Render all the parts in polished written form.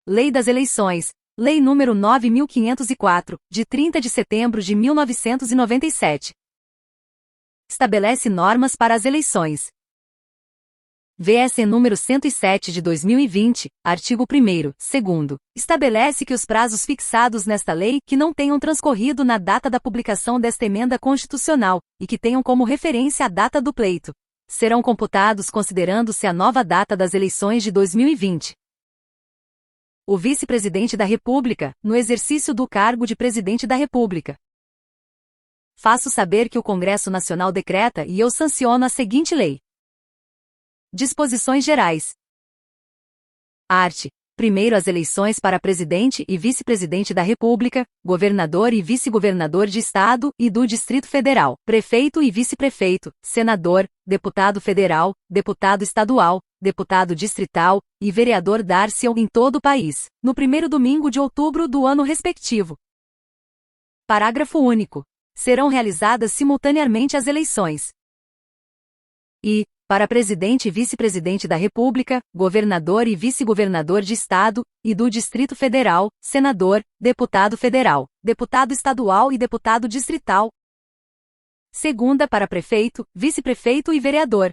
Lei das Eleições, Lei nº 9.504, de 30 de setembro de 1997. Estabelece normas para as eleições. VS número 107 de 2020, artigo 1º, 2º, estabelece que os prazos fixados nesta lei que não tenham transcorrido na data da publicação desta emenda constitucional, e que tenham como referência a data do pleito, serão computados considerando-se a nova data das eleições de 2020. O vice-presidente da República, no exercício do cargo de presidente da República. Faço saber que o Congresso Nacional decreta e eu sanciono a seguinte lei. Disposições gerais. Art. 1º as eleições para presidente e vice-presidente da República, governador e vice-governador de Estado e do Distrito Federal, prefeito e vice-prefeito, senador, deputado federal, deputado estadual, deputado distrital e vereador dar-se-ão em todo o país, no primeiro domingo de outubro do ano respectivo. Parágrafo único. Serão realizadas simultaneamente as eleições. E, para presidente e vice-presidente da República, governador e vice-governador de Estado, e do Distrito Federal, senador, deputado federal, deputado estadual e deputado distrital. Segunda para prefeito, vice-prefeito e vereador.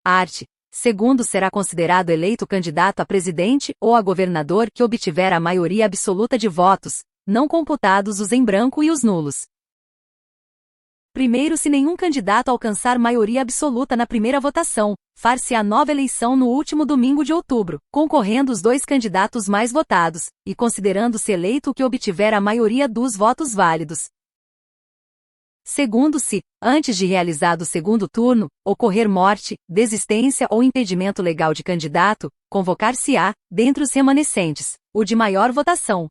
Art. 2º será considerado eleito candidato a presidente ou a governador que obtiver a maioria absoluta de votos, não computados os em branco e os nulos. Primeiro, se nenhum candidato alcançar maioria absoluta na primeira votação, far-se-á nova eleição no último domingo de outubro, concorrendo os dois candidatos mais votados, e considerando-se eleito o que obtiver a maioria dos votos válidos. Segundo, se, antes de realizado o segundo turno, ocorrer morte, desistência ou impedimento legal de candidato, convocar-se-á, dentre os remanescentes, o de maior votação.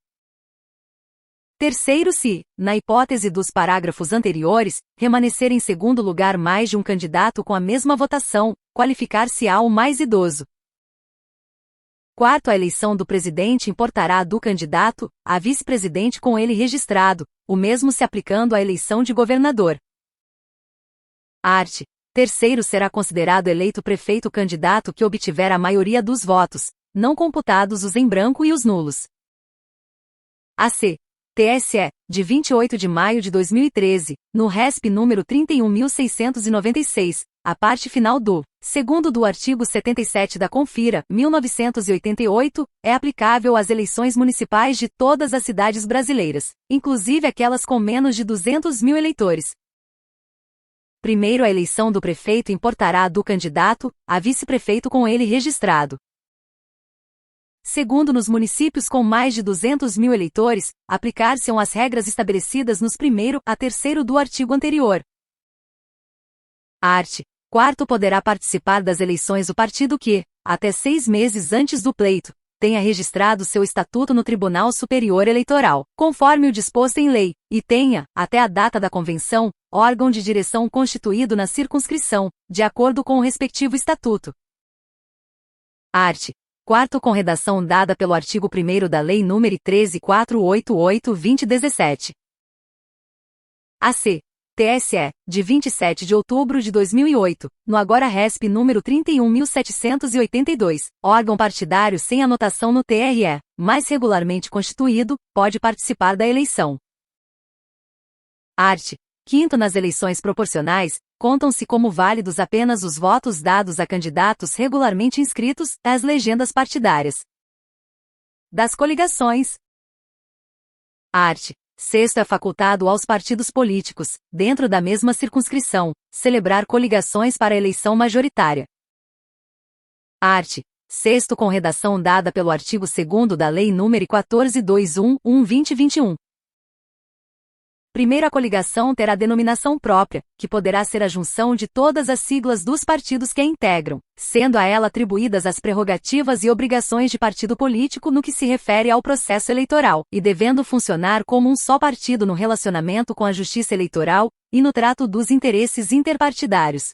Terceiro, se, na hipótese dos parágrafos anteriores, remanescer em segundo lugar mais de um candidato com a mesma votação, qualificar-se-á o mais idoso. Quarto, a eleição do presidente importará do candidato a vice-presidente com ele registrado, o mesmo se aplicando à eleição de governador. Art. 3º será considerado eleito prefeito candidato que obtiver a maioria dos votos, não computados os em branco e os nulos. AC. TSE, de 28 de maio de 2013, no RESP número 31.696, a parte final do, segundo do artigo 77 da Confira, 1988, é aplicável às eleições municipais de todas as cidades brasileiras, inclusive aquelas com menos de 200 mil eleitores. Primeiro, a eleição do prefeito importará do candidato a vice-prefeito com ele registrado. Segundo, nos municípios com mais de 200 mil eleitores, aplicar-se-ão as regras estabelecidas nos 1º a 3º do artigo anterior. Art. 4º poderá participar das eleições o partido que, até 6 meses antes do pleito, tenha registrado seu estatuto no Tribunal Superior Eleitoral, conforme o disposto em lei, e tenha, até a data da convenção, órgão de direção constituído na circunscrição, de acordo com o respectivo estatuto. Art. 4º com redação dada pelo artigo 1º da Lei nº 13.488/2017. AC. TSE, de 27 de outubro de 2008, no agora RESP número 31.782, órgão partidário sem anotação no TRE, mas regularmente constituído, pode participar da eleição. Art. 5º nas eleições proporcionais, contam-se como válidos apenas os votos dados a candidatos regularmente inscritos às legendas partidárias. Das coligações. Art. 6º é facultado aos partidos políticos, dentro da mesma circunscrição, celebrar coligações para a eleição majoritária. Art. 6º com redação dada pelo artigo 2º da Lei nº 14.211/2021. Primeiro, a coligação terá denominação própria, que poderá ser a junção de todas as siglas dos partidos que a integram, sendo a ela atribuídas as prerrogativas e obrigações de partido político no que se refere ao processo eleitoral, e devendo funcionar como um só partido no relacionamento com a Justiça Eleitoral e no trato dos interesses interpartidários.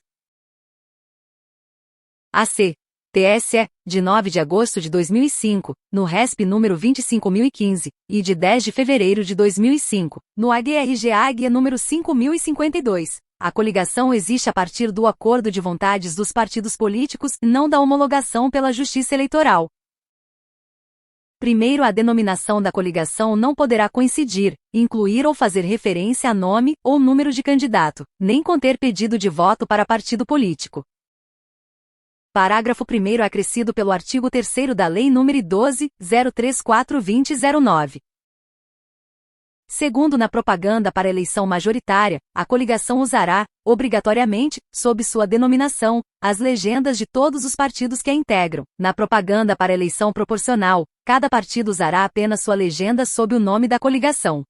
AC. TSE, de 9 de agosto de 2005, no RESP número 25.015, e de 10 de fevereiro de 2005, no AGRG-Águia número 5.052. A coligação existe a partir do acordo de vontades dos partidos políticos, não da homologação pela Justiça Eleitoral. Primeiro, a denominação da coligação não poderá coincidir, incluir ou fazer referência a nome ou número de candidato, nem conter pedido de voto para partido político. Parágrafo 1º acrescido pelo artigo 3º da Lei nº 12.034/2009. Segundo, na propaganda para eleição majoritária, a coligação usará, obrigatoriamente, sob sua denominação, as legendas de todos os partidos que a integram. Na propaganda para eleição proporcional, cada partido usará apenas sua legenda sob o nome da coligação.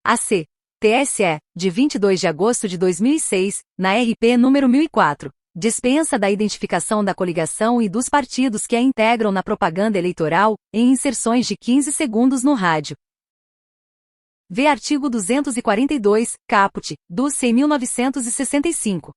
AC. TSE, de 22 de agosto de 2006, na RP número 1004. Dispensa da identificação da coligação e dos partidos que a integram na propaganda eleitoral, em inserções de 15 segundos no rádio. V. Artigo 242, caput, do C. 1965.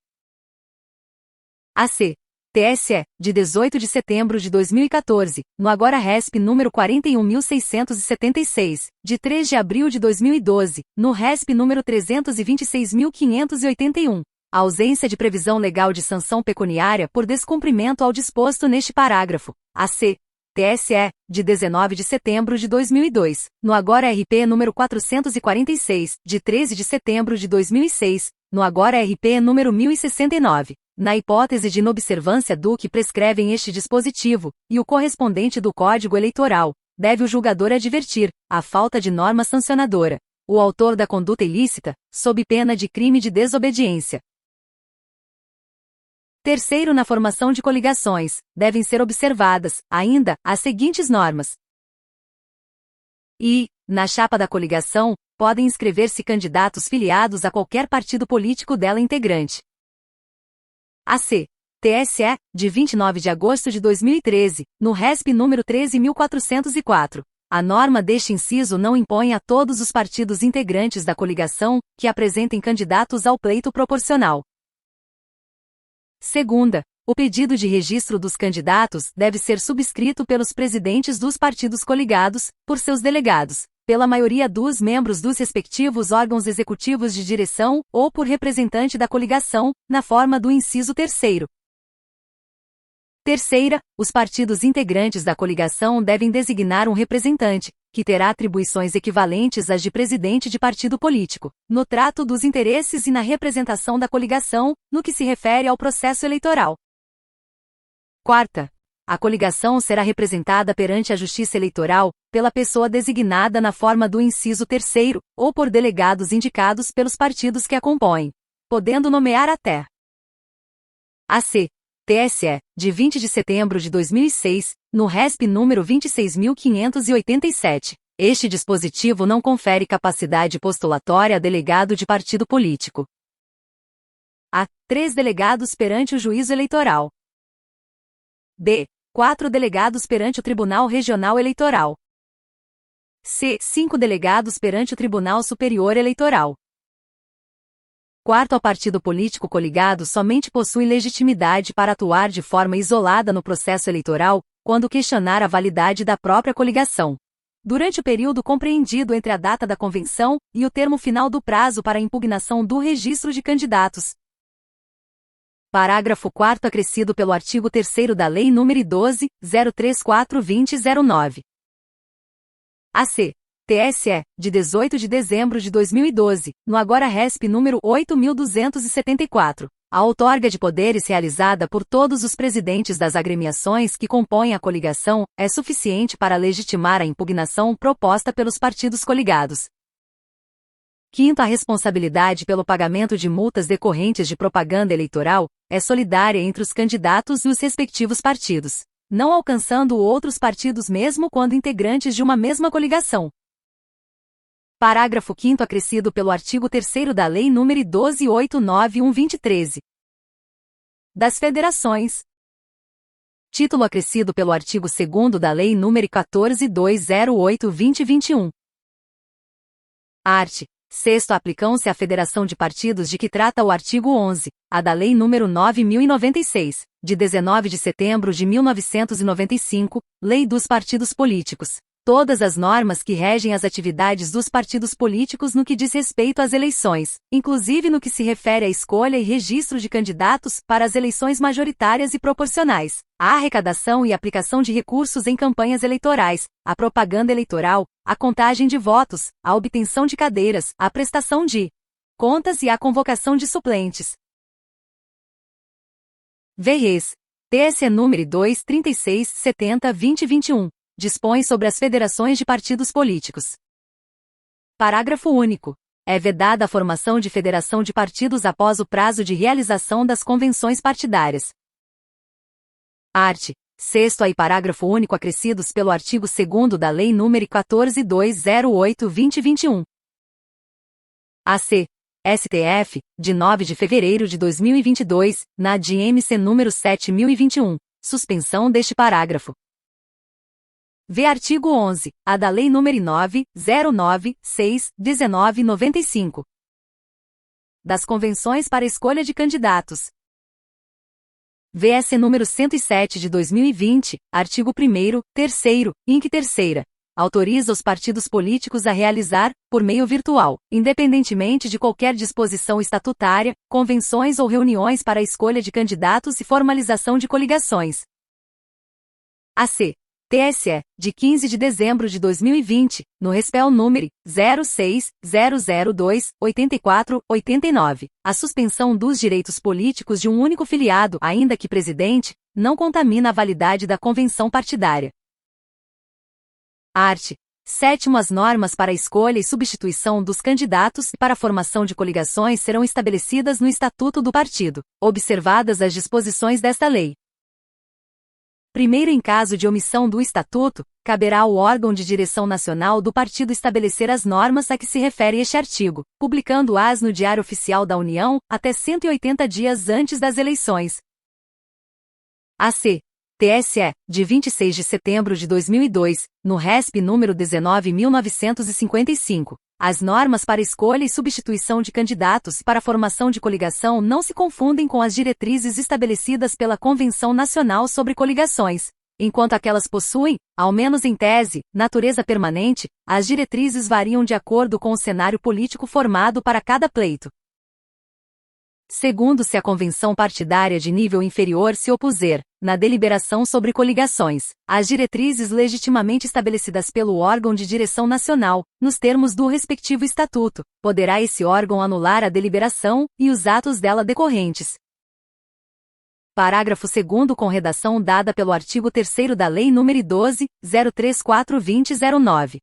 AC. TSE, de 18 de setembro de 2014, no agora RESP número 41.676, de 3 de abril de 2012, no RESP número 326.581. A ausência de previsão legal de sanção pecuniária por descumprimento ao disposto neste parágrafo. AC. TSE, de 19 de setembro de 2002, no agora RP número 446, de 13 de setembro de 2006, no agora RP número 1069, na hipótese de inobservância do que prescrevem este dispositivo, e o correspondente do Código Eleitoral, deve o julgador advertir, a falta de norma sancionadora, o autor da conduta ilícita, sob pena de crime de desobediência. Terceiro, na formação de coligações, devem ser observadas, ainda, as seguintes normas. E, na chapa da coligação, podem inscrever-se candidatos filiados a qualquer partido político dela integrante. AC. TSE, de 29 de agosto de 2013, no RESP número 13.404. A norma deste inciso não impõe a todos os partidos integrantes da coligação que apresentem candidatos ao pleito proporcional. Segunda, o pedido de registro dos candidatos deve ser subscrito pelos presidentes dos partidos coligados, por seus delegados, pela maioria dos membros dos respectivos órgãos executivos de direção ou por representante da coligação, na forma do inciso 3º. Terceira, os partidos integrantes da coligação devem designar um representante, que terá atribuições equivalentes às de presidente de partido político, no trato dos interesses e na representação da coligação, no que se refere ao processo eleitoral. Quarta, a coligação será representada perante a Justiça Eleitoral, pela pessoa designada na forma do inciso 3º, ou por delegados indicados pelos partidos que a compõem, podendo nomear até AC. TSE, de 20 de setembro de 2006, no RESP número 26.587. Este dispositivo não confere capacidade postulatória a delegado de partido político. A. 3 delegados perante o juízo eleitoral. B. 4 delegados perante o Tribunal Regional Eleitoral. C. 5 delegados perante o Tribunal Superior Eleitoral. Quarto, ao partido político coligado somente possui legitimidade para atuar de forma isolada no processo eleitoral, quando questionar a validade da própria coligação. Durante o período compreendido entre a data da convenção e o termo final do prazo para a impugnação do registro de candidatos. Parágrafo 4º acrescido pelo artigo 3º da Lei nº 12.034/2009. AC. TSE, de 18 de dezembro de 2012, no agora RESP número 8.274. A outorga de poderes realizada por todos os presidentes das agremiações que compõem a coligação é suficiente para legitimar a impugnação proposta pelos partidos coligados. Quinto, a responsabilidade pelo pagamento de multas decorrentes de propaganda eleitoral é solidária entre os candidatos e os respectivos partidos, não alcançando outros partidos mesmo quando integrantes de uma mesma coligação. Parágrafo 5º acrescido pelo artigo 3º da Lei nº 12.891/2013. Das federações. Título acrescido pelo artigo 2º da Lei nº 14.208/2021. Art. 6º aplicam-se à federação de partidos de que trata o artigo 11, a da Lei nº 9.096, de 19 de setembro de 1995, Lei dos Partidos Políticos. todas as normas que regem as atividades dos partidos políticos no que diz respeito às eleições, inclusive no que se refere à escolha e registro de candidatos para as eleições majoritárias e proporcionais, a arrecadação e aplicação de recursos em campanhas eleitorais, a propaganda eleitoral, a contagem de votos, a obtenção de cadeiras, a prestação de contas e a convocação de suplentes. VRES. TSE número 236/70/2021. Dispõe sobre as federações de partidos políticos. Parágrafo único. É vedada a formação de federação de partidos após o prazo de realização das convenções partidárias. Art. 6º e parágrafo único acrescidos pelo artigo 2º da Lei nº 14.208/2021. AC. STF, de 9 de fevereiro de 2022, na ADMC número 7021. Suspensão deste parágrafo. V. Artigo 11, a da Lei nº 9.096/1995. Das Convenções para Escolha de Candidatos. VS número 107 de 2020, artigo 1º, 3º, inc. 3ª. Autoriza os partidos políticos a realizar, por meio virtual, independentemente de qualquer disposição estatutária, convenções ou reuniões para a escolha de candidatos e formalização de coligações. AC. TSE, de 15 de dezembro de 2020, no respel número 06002-8489, a suspensão dos direitos políticos de um único filiado, ainda que presidente, não contamina a validade da convenção partidária. Art. 7º. As normas para a escolha e substituição dos candidatos e para a formação de coligações serão estabelecidas no Estatuto do Partido, observadas as disposições desta lei. Primeiro, em caso de omissão do Estatuto, caberá ao órgão de direção nacional do partido estabelecer as normas a que se refere este artigo, publicando-as no Diário Oficial da União, até 180 dias antes das eleições. AC. TSE, de 26 de setembro de 2002, no RESP número 19.955. As normas para escolha e substituição de candidatos e para a formação de coligação não se confundem com as diretrizes estabelecidas pela Convenção Nacional sobre Coligações. Enquanto aquelas possuem, ao menos em tese, natureza permanente, as diretrizes variam de acordo com o cenário político formado para cada pleito. Segundo, se a convenção partidária de nível inferior se opuser, na deliberação sobre coligações, às diretrizes legitimamente estabelecidas pelo órgão de direção nacional, nos termos do respectivo estatuto, poderá esse órgão anular a deliberação e os atos dela decorrentes. Parágrafo 2º com redação dada pelo artigo 3º da Lei nº 12.034/2009.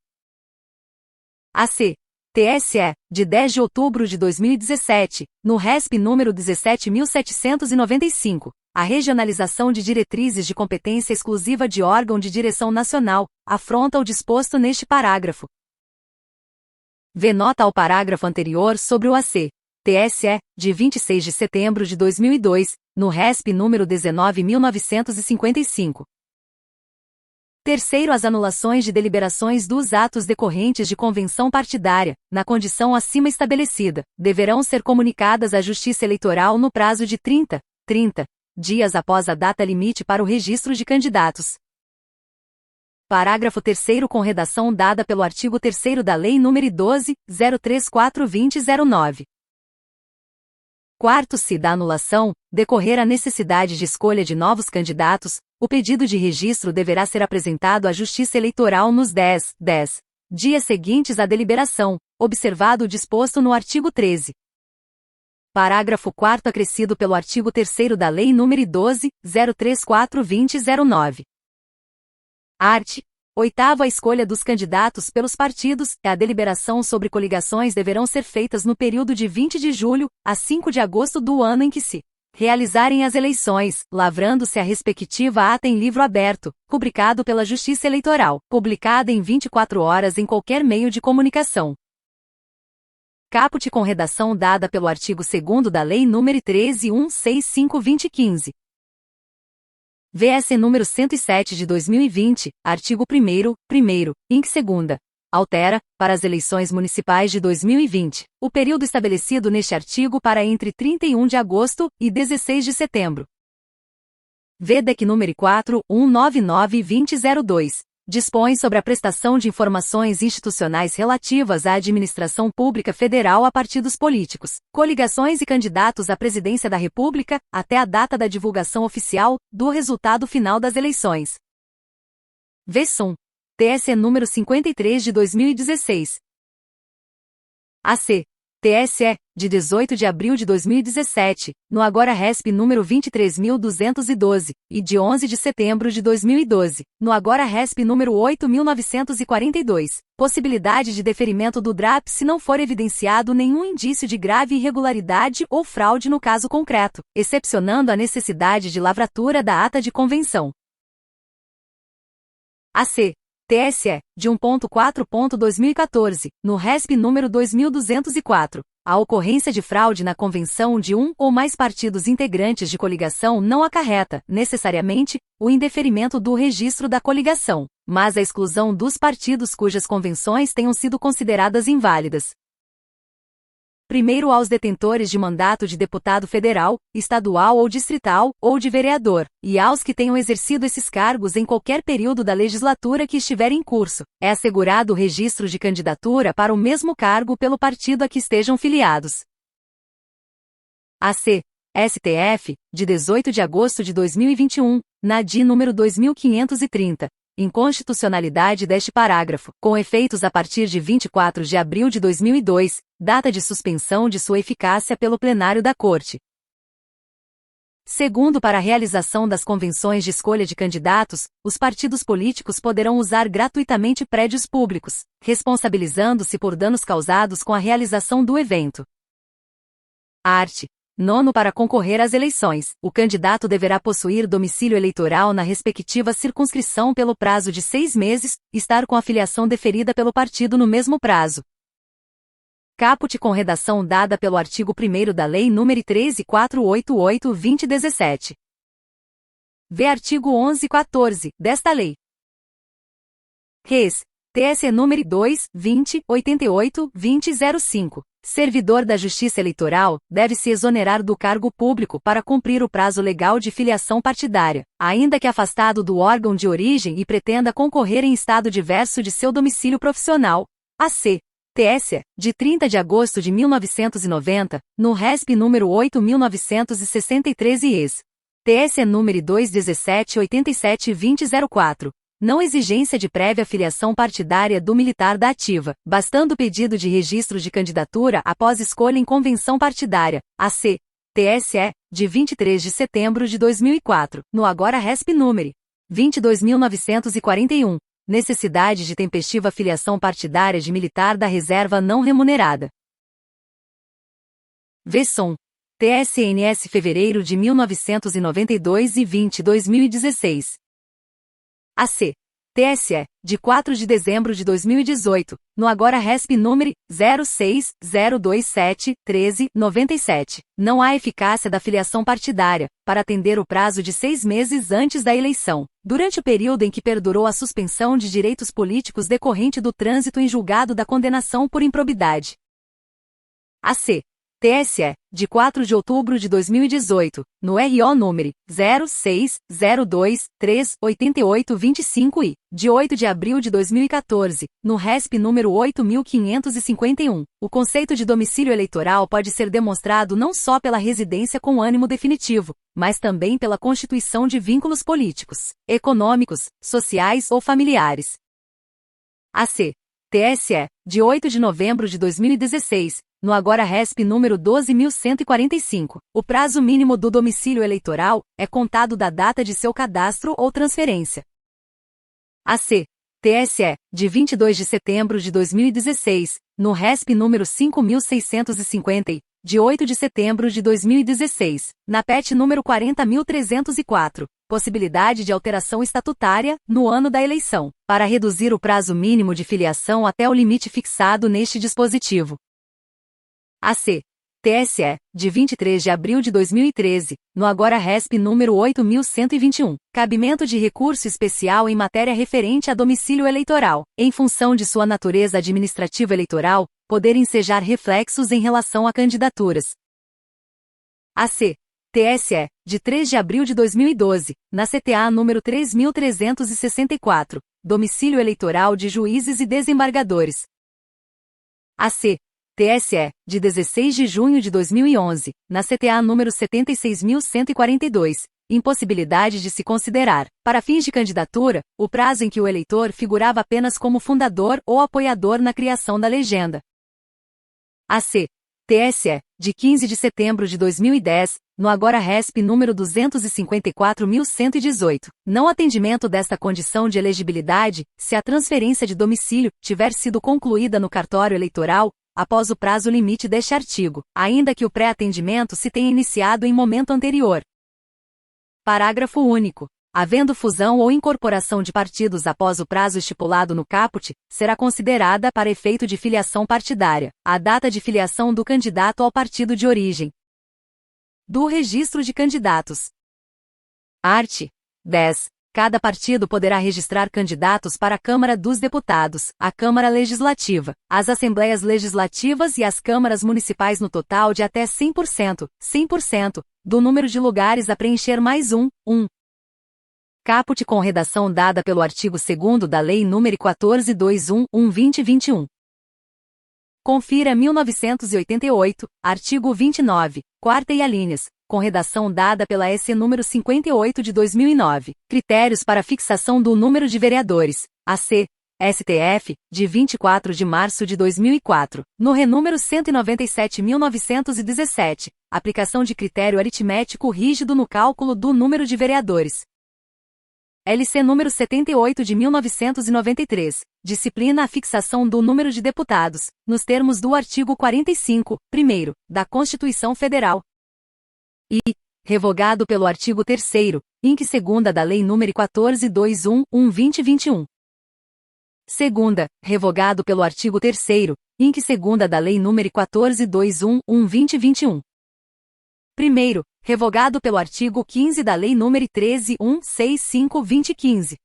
AC. TSE, de 10 de outubro de 2017, no RESP número 17.795, a regionalização de diretrizes de competência exclusiva de órgão de direção nacional, afronta o disposto neste parágrafo. V. Nota ao parágrafo anterior sobre o AC. TSE, de 26 de setembro de 2002, no RESP número 19.955. Terceiro, as anulações de deliberações dos atos decorrentes de convenção partidária, na condição acima estabelecida, deverão ser comunicadas à Justiça Eleitoral no prazo de 30 dias após a data limite para o registro de candidatos. Parágrafo 3º com redação dada pelo artigo 3º da Lei nº 12.034/2009. Quarto, se da anulação decorrer a necessidade de escolha de novos candidatos, o pedido de registro deverá ser apresentado à Justiça Eleitoral nos 10 dias seguintes à deliberação, observado o disposto no artigo 13. Parágrafo 4º acrescido pelo artigo 3º da Lei nº 12.034/2009. Art. 8º. A escolha dos candidatos pelos partidos e a deliberação sobre coligações deverão ser feitas no período de 20 de julho a 5 de agosto do ano em que se realizarem as eleições, lavrando-se a respectiva ata em livro aberto, rubricado pela Justiça Eleitoral, publicada em 24 horas em qualquer meio de comunicação. Caput com redação dada pelo artigo 2º da Lei nº 13.165/2015. VS número 107 de 2020, artigo 1º, inc. 2ª. Altera, para as eleições municipais de 2020, o período estabelecido neste artigo para entre 31 de agosto e 16 de setembro. VDEC número 4.199/2002, dispõe sobre a prestação de informações institucionais relativas à administração pública federal a partidos políticos, coligações e candidatos à presidência da República, até a data da divulgação oficial do resultado final das eleições. V-SUM. TSE número 53 de 2016. AC. TSE, de 18 de abril de 2017, no agora RESP número 23.212, e de 11 de setembro de 2012, no agora RESP número 8.942, possibilidade de deferimento do DRAP se não for evidenciado nenhum indício de grave irregularidade ou fraude no caso concreto, excepcionando a necessidade de lavratura da ata de convenção. AC. TSE, de 1.4.2014, no RESP número 2204, a ocorrência de fraude na convenção de um ou mais partidos integrantes de coligação não acarreta, necessariamente, o indeferimento do registro da coligação, mas a exclusão dos partidos cujas convenções tenham sido consideradas inválidas. Primeiro aos detentores de mandato de deputado federal, estadual ou distrital, ou de vereador, e aos que tenham exercido esses cargos em qualquer período da legislatura que estiver em curso, é assegurado o registro de candidatura para o mesmo cargo pelo partido a que estejam filiados. AC. STF, de 18 de agosto de 2021, na DI número 2530. Inconstitucionalidade deste parágrafo, com efeitos a partir de 24 de abril de 2002, data de suspensão de sua eficácia pelo plenário da Corte. Segundo, para a realização das convenções de escolha de candidatos, os partidos políticos poderão usar gratuitamente prédios públicos, responsabilizando-se por danos causados com a realização do evento. Art. 9. Para concorrer às eleições, o candidato deverá possuir domicílio eleitoral na respectiva circunscrição pelo prazo de 6 meses, estar com a filiação deferida pelo partido no mesmo prazo. Caput com redação dada pelo artigo 1º da Lei nº 13.488/2017. V. Artigo 11.14, desta lei. Res. TSE número 2, 20, 88, 2005. Servidor da Justiça Eleitoral, deve se exonerar do cargo público para cumprir o prazo legal de filiação partidária, ainda que afastado do órgão de origem e pretenda concorrer em estado diverso de seu domicílio profissional. AC. TSE, de 30 de agosto de 1990, no RESP número 8.963 e ex. TSE número 2.1787/2004. Não exigência de prévia filiação partidária do militar da ativa, bastando pedido de registro de candidatura após escolha em convenção partidária, AC. TSE, de 23 de setembro de 2004, no agora RESP número 22.941, necessidade de tempestiva filiação partidária de militar da reserva não remunerada. V-SOM. TSNS fevereiro de 1992 e 2016. AC. TSE, de 4 de dezembro de 2018, no agora RESP número 060271397. Não há eficácia da filiação partidária, para atender o prazo de 6 meses antes da eleição, durante o período em que perdurou a suspensão de direitos políticos decorrente do trânsito em julgado da condenação por improbidade. AC. TSE, de 4 de outubro de 2018, no RO número 060238825 e, de 8 de abril de 2014, no RESP número 8551, o conceito de domicílio eleitoral pode ser demonstrado não só pela residência com ânimo definitivo, mas também pela constituição de vínculos políticos, econômicos, sociais ou familiares. AC. TSE, de 8 de novembro de 2016, no agora RESP número 12.145, o prazo mínimo do domicílio eleitoral é contado da data de seu cadastro ou transferência. AC. TSE, de 22 de setembro de 2016, no RESP número 5.650, de 8 de setembro de 2016, na PET número 40.304, possibilidade de alteração estatutária, no ano da eleição, para reduzir o prazo mínimo de filiação até o limite fixado neste dispositivo. AC. TSE, de 23 de abril de 2013, no agora RESP número 8.121, cabimento de recurso especial em matéria referente a domicílio eleitoral, em função de sua natureza administrativa eleitoral, poder ensejar reflexos em relação a candidaturas. AC. TSE, de 3 de abril de 2012, na CTA número 3.364, domicílio eleitoral de juízes e desembargadores. AC. TSE, de 16 de junho de 2011, na CTA número 76.142, impossibilidade de se considerar, para fins de candidatura, o prazo em que o eleitor figurava apenas como fundador ou apoiador na criação da legenda. AC. TSE, de 15 de setembro de 2010, no agora RESP número 254.118, não atendimento desta condição de elegibilidade, se a transferência de domicílio tiver sido concluída no cartório eleitoral, após o prazo limite deste artigo, ainda que o pré-atendimento se tenha iniciado em momento anterior. Parágrafo único. Havendo fusão ou incorporação de partidos após o prazo estipulado no caput, será considerada para efeito de filiação partidária a data de filiação do candidato ao partido de origem. Do registro de candidatos. Art. 10. Cada partido poderá registrar candidatos para a Câmara dos Deputados, a Câmara Legislativa, as Assembleias Legislativas e as câmaras municipais no total de até 100%, do número de lugares a preencher mais um. Caput com redação dada pelo artigo 2º da Lei nº 14.211/2021. Confira 1988, artigo 29, quarta e alíneas, com redação dada pela SC número 58 de 2009, Critérios para fixação do número de vereadores, AC, STF, de 24 de março de 2004, no renúmero 197.917, aplicação de critério aritmético rígido no cálculo do número de vereadores. LC número 78 de 1993, disciplina a fixação do número de deputados, nos termos do artigo 45, primeiro, da Constituição Federal. E, revogado pelo artigo 3º, inc. segunda da Lei nº 14.211/2021. Segunda, revogado pelo artigo 3º, inc. segunda da Lei nº 14.211/2021. Primeiro, revogado pelo artigo 15 da Lei nº 13.165/2015.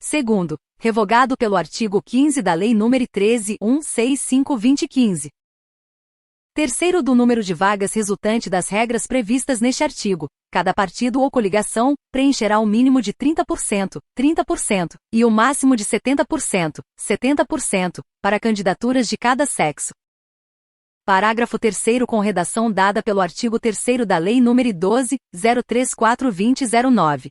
Segundo, revogado pelo artigo 15 da Lei nº 13.165/2015. Terceiro, do número de vagas resultante das regras previstas neste artigo, cada partido ou coligação preencherá o mínimo de 30%, e o máximo de 70%, para candidaturas de cada sexo. Parágrafo 3º com redação dada pelo artigo 3º da Lei nº 12.034/2009.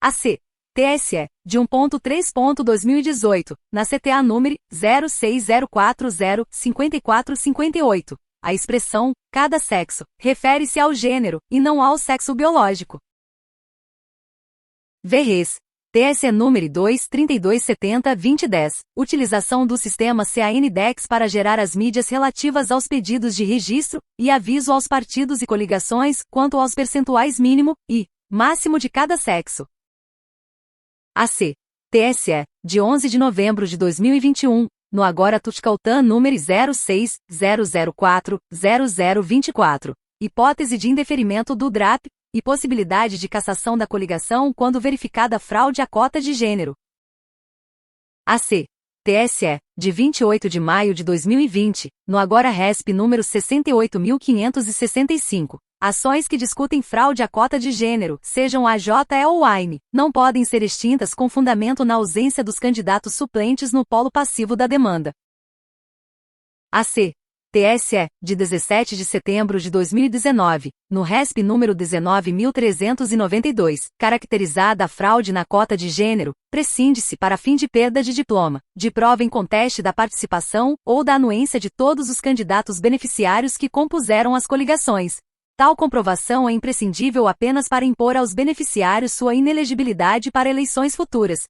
AC. TSE, de 1.3.2018, na CTA número 0604054558. A expressão, cada sexo, refere-se ao gênero, e não ao sexo biológico. VRES. TSE número 2.3270/2010, utilização do sistema CAN-DEX para gerar as mídias relativas aos pedidos de registro e aviso aos partidos e coligações quanto aos percentuais mínimo e máximo de cada sexo. AC. TSE, de 11 de novembro de 2021, no agora Tuxcaltan número 06.004.0024, hipótese de indeferimento do DRAP, e possibilidade de cassação da coligação quando verificada fraude à cota de gênero. AC. TSE, de 28 de maio de 2020, no agora RESP número 68.565, ações que discutem fraude à cota de gênero, sejam AJE ou AIME, não podem ser extintas com fundamento na ausência dos candidatos suplentes no polo passivo da demanda. AC. TSE, de 17 de setembro de 2019, no RESP número 19.392, caracterizada a fraude na cota de gênero, prescinde-se para fim de perda de diploma, de prova em conteste da participação ou da anuência de todos os candidatos beneficiários que compuseram as coligações. Tal comprovação é imprescindível apenas para impor aos beneficiários sua inelegibilidade para eleições futuras.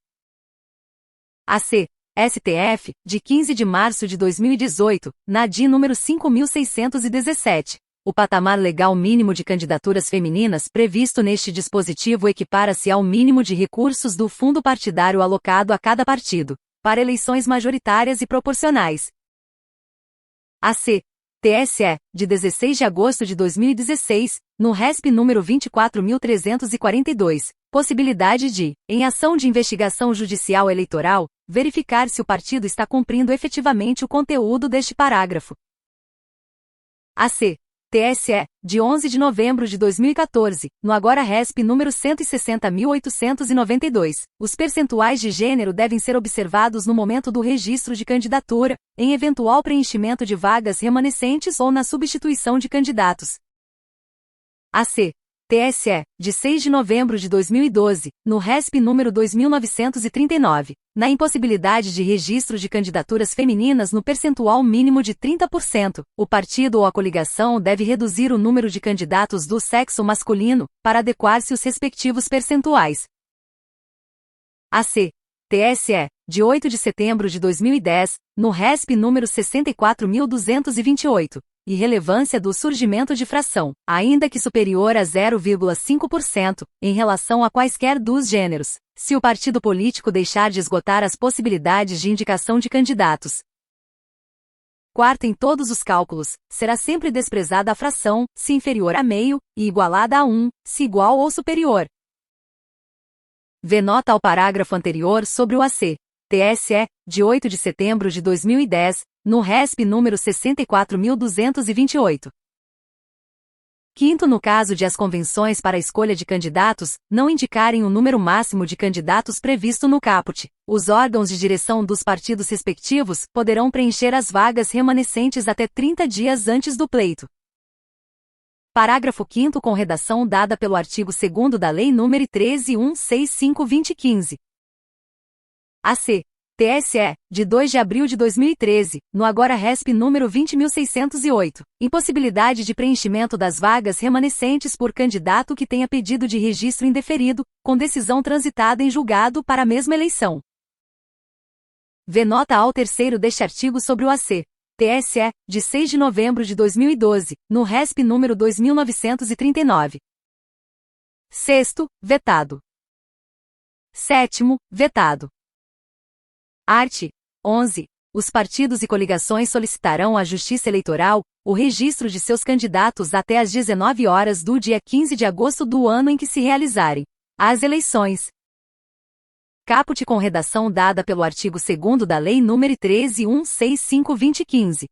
AC. STF, de 15 de março de 2018, na DI número 5.617. O patamar legal mínimo de candidaturas femininas previsto neste dispositivo equipara-se ao mínimo de recursos do fundo partidário alocado a cada partido, para eleições majoritárias e proporcionais. AC. TSE, de 16 de agosto de 2016, no RESP número 24.342, possibilidade de, em ação de investigação judicial eleitoral, verificar se o partido está cumprindo efetivamente o conteúdo deste parágrafo. AC. TSE, de 11 de novembro de 2014, no agora RESP número 160.892. Os percentuais de gênero devem ser observados no momento do registro de candidatura, em eventual preenchimento de vagas remanescentes ou na substituição de candidatos. AC. TSE, de 6 de novembro de 2012, no RESP número 2939, na impossibilidade de registro de candidaturas femininas no percentual mínimo de 30%, o partido ou a coligação deve reduzir o número de candidatos do sexo masculino, para adequar-se aos respectivos percentuais. AC. TSE, de 8 de setembro de 2010, no RESP número 64.228. Irrelevância do surgimento de fração, ainda que superior a 0,5%, em relação a quaisquer dos gêneros, se o partido político deixar de esgotar as possibilidades de indicação de candidatos. Quarto, em todos os cálculos, será sempre desprezada a fração, se inferior a meio, e igualada a 1, se igual ou superior. Vê nota ao parágrafo anterior sobre o AC. TSE, de 8 de setembro de 2010, no RESP número 64.228. Quinto, no caso de as convenções para a escolha de candidatos não indicarem o número máximo de candidatos previsto no caput, os órgãos de direção dos partidos respectivos poderão preencher as vagas remanescentes até 30 dias antes do pleito. Parágrafo 5º com redação dada pelo artigo 2º da Lei nº 13.165/2015. AC. TSE, de 2 de abril de 2013, no agora RESP número 20.608, impossibilidade de preenchimento das vagas remanescentes por candidato que tenha pedido de registro indeferido, com decisão transitada em julgado para a mesma eleição. Vê nota ao terceiro deste artigo sobre o AC. TSE, de 6 de novembro de 2012, no RESP número 2939. Sexto, vetado. Sétimo, vetado. Art. 11. Os partidos e coligações solicitarão à Justiça Eleitoral o registro de seus candidatos até às 19 horas do dia 15 de agosto do ano em que se realizarem as eleições. Caput com redação dada pelo artigo 2º da Lei nº 13.165/2015.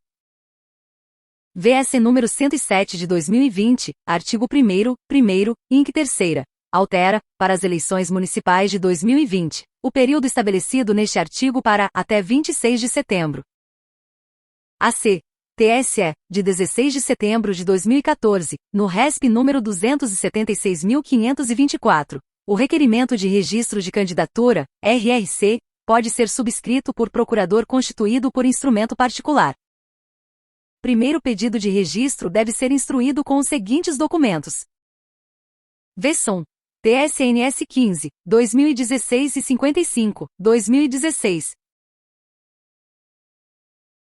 VS número 107 de 2020, artigo 1º, inc. 3ª. Altera, para as eleições municipais de 2020, o período estabelecido neste artigo para até 26 de setembro. AC. TSE, de 16 de setembro de 2014, no RESP número 276.524. O requerimento de registro de candidatura, RRC, pode ser subscrito por procurador constituído por instrumento particular. Primeiro pedido de registro deve ser instruído com os seguintes documentos. Versão. TSNS 15, 2016 e 55, 2016.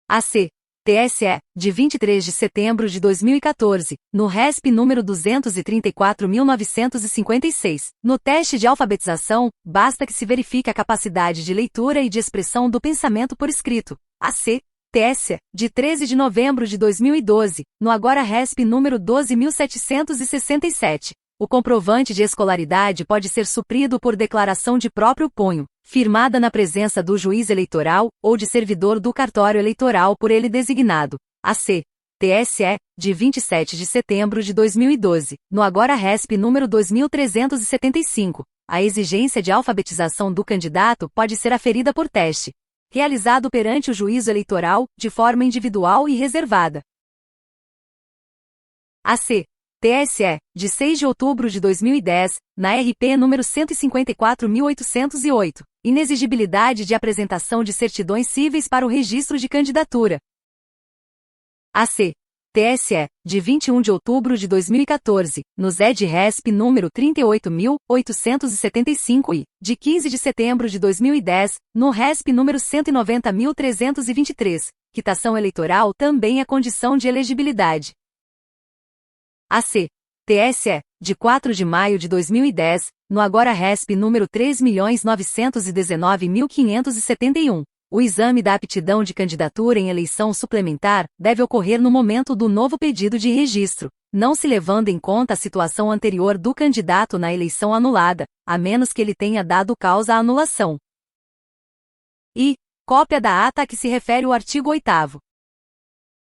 AC. TSE, de 23 de setembro de 2014, no RESP número 234.956. No teste de alfabetização, basta que se verifique a capacidade de leitura e de expressão do pensamento por escrito. AC. TSE, de 13 de novembro de 2012, no agora RESP número 12.767. O comprovante de escolaridade pode ser suprido por declaração de próprio punho, firmada na presença do juiz eleitoral, ou de servidor do cartório eleitoral por ele designado. AC. TSE, de 27 de setembro de 2012, no agora RESP número 2375. A exigência de alfabetização do candidato pode ser aferida por teste, realizado perante o juízo eleitoral, de forma individual e reservada. AC. TSE, de 6 de outubro de 2010, na RP número 154.808, inexigibilidade de apresentação de certidões cíveis para o registro de candidatura. AC. TSE, de 21 de outubro de 2014, no ZED-RESP número 38.875 e, de 15 de setembro de 2010, no RESP número 190.323, quitação eleitoral também é condição de elegibilidade. AC. TSE, de 4 de maio de 2010, no agora RESP número 3.919.571. O exame da aptidão de candidatura em eleição suplementar deve ocorrer no momento do novo pedido de registro, não se levando em conta a situação anterior do candidato na eleição anulada, a menos que ele tenha dado causa à anulação. E cópia da ata a que se refere o artigo 8º.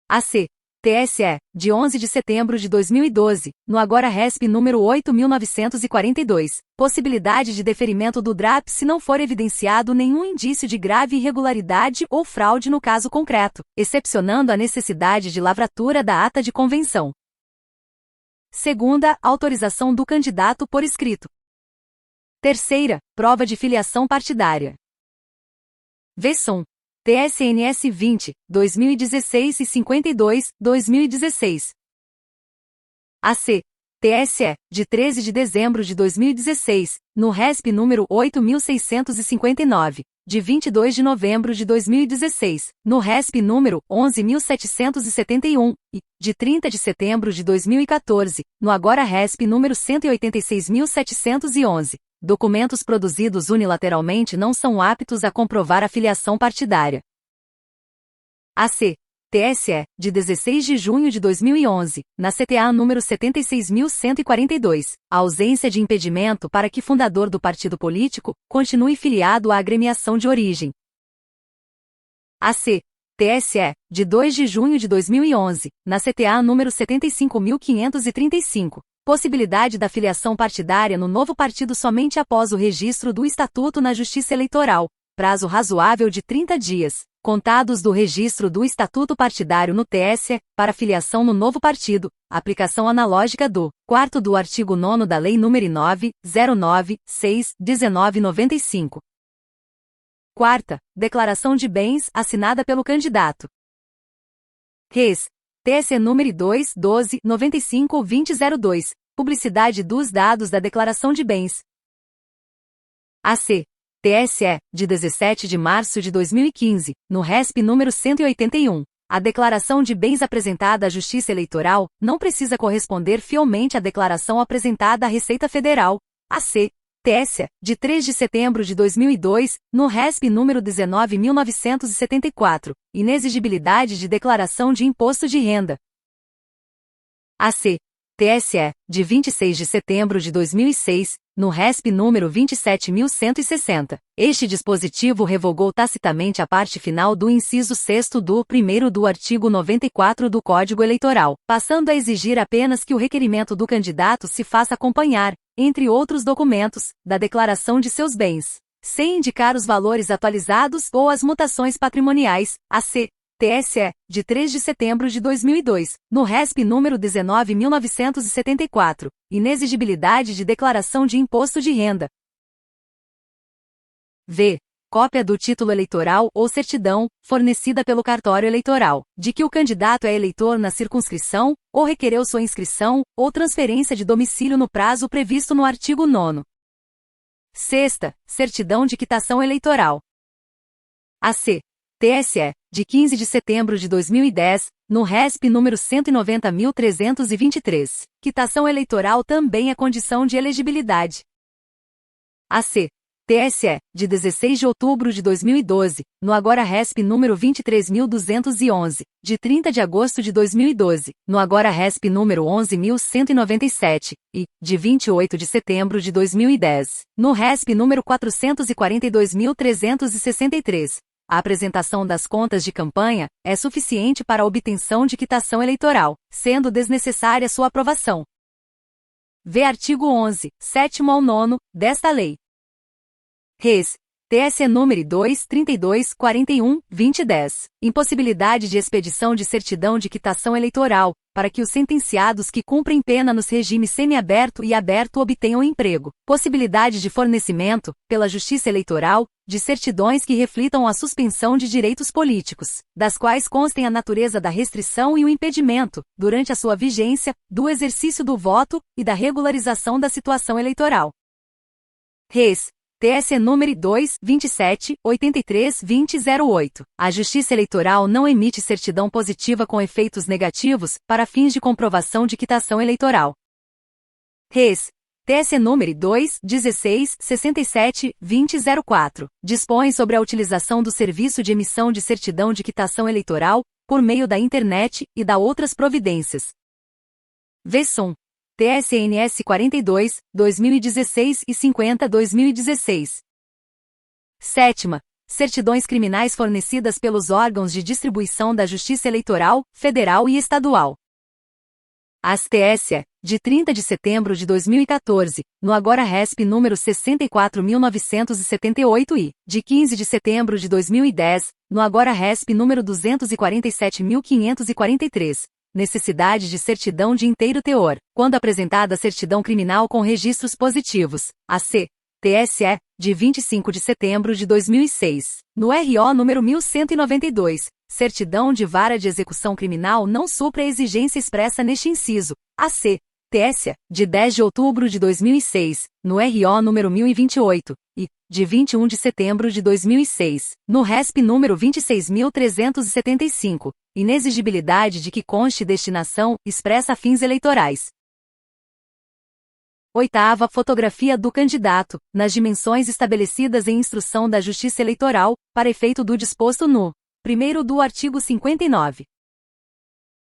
AC. TSE, de 11 de setembro de 2012, no agora RESP número 8.942, possibilidade de deferimento do DRAP se não for evidenciado nenhum indício de grave irregularidade ou fraude no caso concreto, excepcionando a necessidade de lavratura da ata de convenção. Segunda, autorização do candidato por escrito. Terceira, prova de filiação partidária. Versão TSNS 20, 2016 e 52, 2016. AC. TSE, de 13 de dezembro de 2016, no RESP número 8.659, de 22 de novembro de 2016, no RESP número 11.771, e, de 30 de setembro de 2014, no agora RESP número 186.711. Documentos produzidos unilateralmente não são aptos a comprovar a filiação partidária. AC. TSE, de 16 de junho de 2011, na CTA número 76.142, a ausência de impedimento para que fundador do partido político continue filiado à agremiação de origem. AC. TSE, de 2 de junho de 2011, na CTA número 75.535, possibilidade da filiação partidária no novo partido somente após o registro do Estatuto na Justiça Eleitoral, prazo razoável de 30 dias, contados do registro do Estatuto Partidário no TSE, para filiação no novo partido, aplicação analógica do 4º do artigo 9º da Lei nº 9.096/1995. Quarta, declaração de bens assinada pelo candidato. Res. TSE número 2-12-95-2002, publicidade dos dados da declaração de bens. AC. TSE, de 17 de março de 2015, no RESP número 181. A declaração de bens apresentada à Justiça Eleitoral não precisa corresponder fielmente à declaração apresentada à Receita Federal. AC. TSE, de 3 de setembro de 2002, no RESP número 19.974, inexigibilidade de declaração de imposto de renda. AC. TSE, de 26 de setembro de 2006, no RESP número 27.160. Este dispositivo revogou tacitamente a parte final do inciso 6º do 1º do artigo 94 do Código Eleitoral, passando a exigir apenas que o requerimento do candidato se faça acompanhar, entre outros documentos, da declaração de seus bens, sem indicar os valores atualizados ou as mutações patrimoniais. AC. TSE, de 3 de setembro de 2002, no RESP número 19.974, inexigibilidade de declaração de imposto de renda. V. Cópia do título eleitoral ou certidão, fornecida pelo cartório eleitoral, de que o candidato é eleitor na circunscrição, ou requereu sua inscrição, ou transferência de domicílio no prazo previsto no artigo 9º. Sexta, certidão de quitação eleitoral. AC. TSE, de 15 de setembro de 2010, no RESP número 190.323. Quitação eleitoral também é condição de elegibilidade. AC. TSE, de 16 de outubro de 2012, no agora RESP número 23.211, de 30 de agosto de 2012, no agora RESP número 11.197, e, de 28 de setembro de 2010, no RESP número 442.363. A apresentação das contas de campanha é suficiente para a obtenção de quitação eleitoral, sendo desnecessária sua aprovação. V. Artigo 11, 7º ao 9º, desta lei. Res. TSE número 2-32-41-2010. Impossibilidade de expedição de certidão de quitação eleitoral, para que os sentenciados que cumprem pena nos regimes semiaberto e aberto obtenham emprego. Possibilidade de fornecimento, pela Justiça Eleitoral, de certidões que reflitam a suspensão de direitos políticos, das quais constem a natureza da restrição e o impedimento, durante a sua vigência, do exercício do voto e da regularização da situação eleitoral. Res. TSE número 2-27-83-2008. A Justiça Eleitoral não emite certidão positiva com efeitos negativos, para fins de comprovação de quitação eleitoral. Res. TSE número 2-16-67-2004. Dispõe sobre a utilização do serviço de emissão de certidão de quitação eleitoral, por meio da internet, e da outras providências. Versão. TSNS 42, 2016 e 50/2016. Sétima, certidões criminais fornecidas pelos órgãos de distribuição da Justiça Eleitoral, Federal e Estadual. As TSE, de 30 de setembro de 2014, no agora RESP número 64.978 e, de 15 de setembro de 2010, no agora RESP número 247.543, necessidade de certidão de inteiro teor, quando apresentada certidão criminal com registros positivos, AC, TSE, de 25 de setembro de 2006, no RO número 1192, certidão de vara de execução criminal não supra a exigência expressa neste inciso, AC, TSE, de 10 de outubro de 2006, no RO número 1028, e, de 21 de setembro de 2006, no RESP número 26.375, inexigibilidade de que conste destinação expressa a fins eleitorais. Oitava, fotografia do candidato, nas dimensões estabelecidas em instrução da Justiça Eleitoral, para efeito do disposto no primeiro do artigo 59.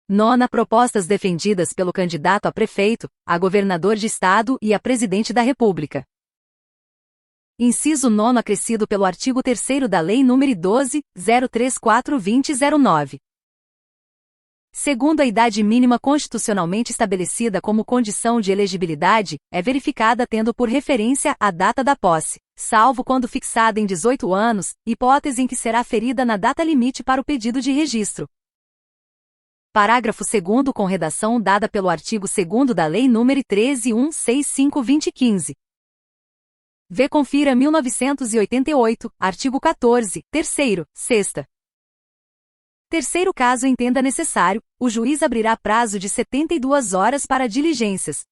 Nona, propostas defendidas pelo candidato a prefeito, a governador de estado e a presidente da República. Inciso 9 acrescido pelo artigo 3º da Lei nº 12.034/2009. Segundo, a idade mínima constitucionalmente estabelecida como condição de elegibilidade, é verificada tendo por referência a data da posse, salvo quando fixada em 18 anos, hipótese em que será ferida na data limite para o pedido de registro. Parágrafo 2º com redação dada pelo artigo 2º da Lei nº 13.165/2015. V. Confira 1988, artigo 14, 3º, 6ª. Terceiro caso entenda necessário, o juiz abrirá prazo de 72 horas para diligências.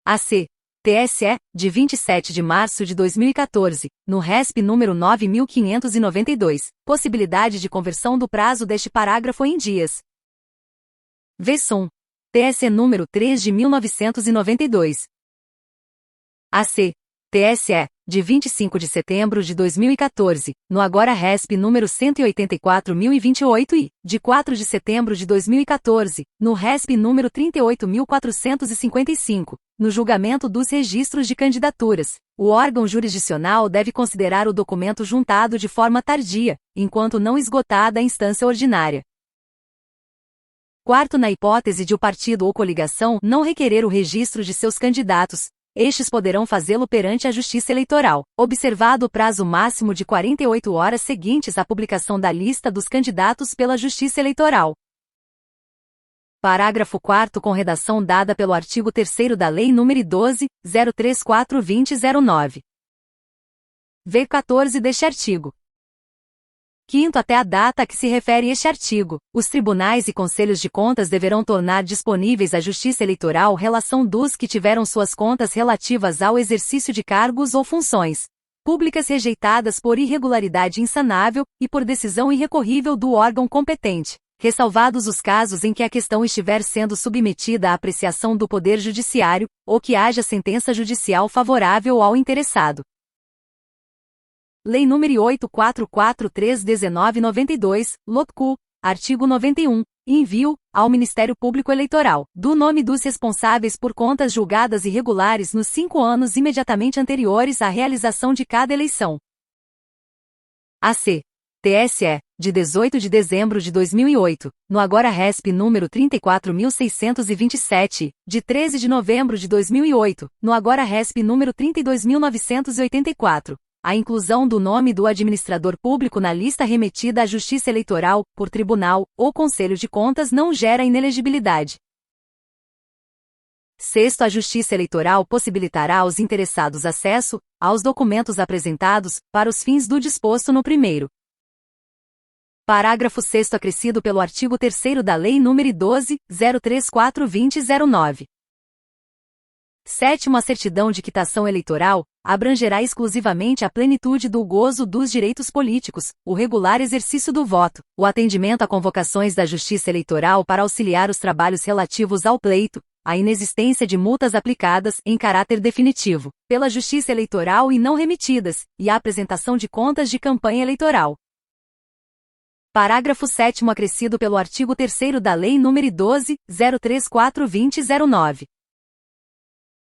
AC. TSE, de 27 de março de 2014, no RESP número 9.592, possibilidade de conversão do prazo deste parágrafo em dias. VSOM. TSE número 3 de 1992. AC. TSE, de 25 de setembro de 2014, no agora RESP número 184.028 e, de 4 de setembro de 2014, no RESP número 38.455, no julgamento dos registros de candidaturas, o órgão jurisdicional deve considerar o documento juntado de forma tardia, enquanto não esgotada a instância ordinária. Quarto, na hipótese de o partido ou coligação não requerer o registro de seus candidatos, estes poderão fazê-lo perante a Justiça Eleitoral, observado o prazo máximo de 48 horas seguintes à publicação da lista dos candidatos pela Justiça Eleitoral. Parágrafo 4º com redação dada pelo artigo 3º da Lei nº 12.034/2009. V. 14 deste artigo. Quinto, até a data a que se refere este artigo, os tribunais e conselhos de contas deverão tornar disponíveis à Justiça Eleitoral relação dos que tiveram suas contas relativas ao exercício de cargos ou funções públicas rejeitadas por irregularidade insanável e por decisão irrecorrível do órgão competente, ressalvados os casos em que a questão estiver sendo submetida à apreciação do Poder Judiciário, ou que haja sentença judicial favorável ao interessado. Lei nº 8443/1992, LOTCU, artigo 91, envio, ao Ministério Público Eleitoral, do nome dos responsáveis por contas julgadas irregulares nos 5 anos imediatamente anteriores à realização de cada eleição. AC. TSE, de 18 de dezembro de 2008, no agora RESP número 34.627, de 13 de novembro de 2008, no agora RESP número 32.984. A inclusão do nome do administrador público na lista remetida à Justiça Eleitoral, por tribunal, ou Conselho de Contas não gera inelegibilidade. Sexto, a Justiça Eleitoral possibilitará aos interessados acesso aos documentos apresentados, para os fins do disposto no primeiro. Parágrafo 6º acrescido pelo artigo 3º da Lei nº 12.034/2009. Sétimo, a certidão de quitação eleitoral abrangerá exclusivamente a plenitude do gozo dos direitos políticos, o regular exercício do voto, o atendimento a convocações da Justiça Eleitoral para auxiliar os trabalhos relativos ao pleito, a inexistência de multas aplicadas, em caráter definitivo, pela Justiça Eleitoral e não remetidas, e a apresentação de contas de campanha eleitoral. Parágrafo 7º acrescido pelo artigo 3º da Lei nº 12.034/2009.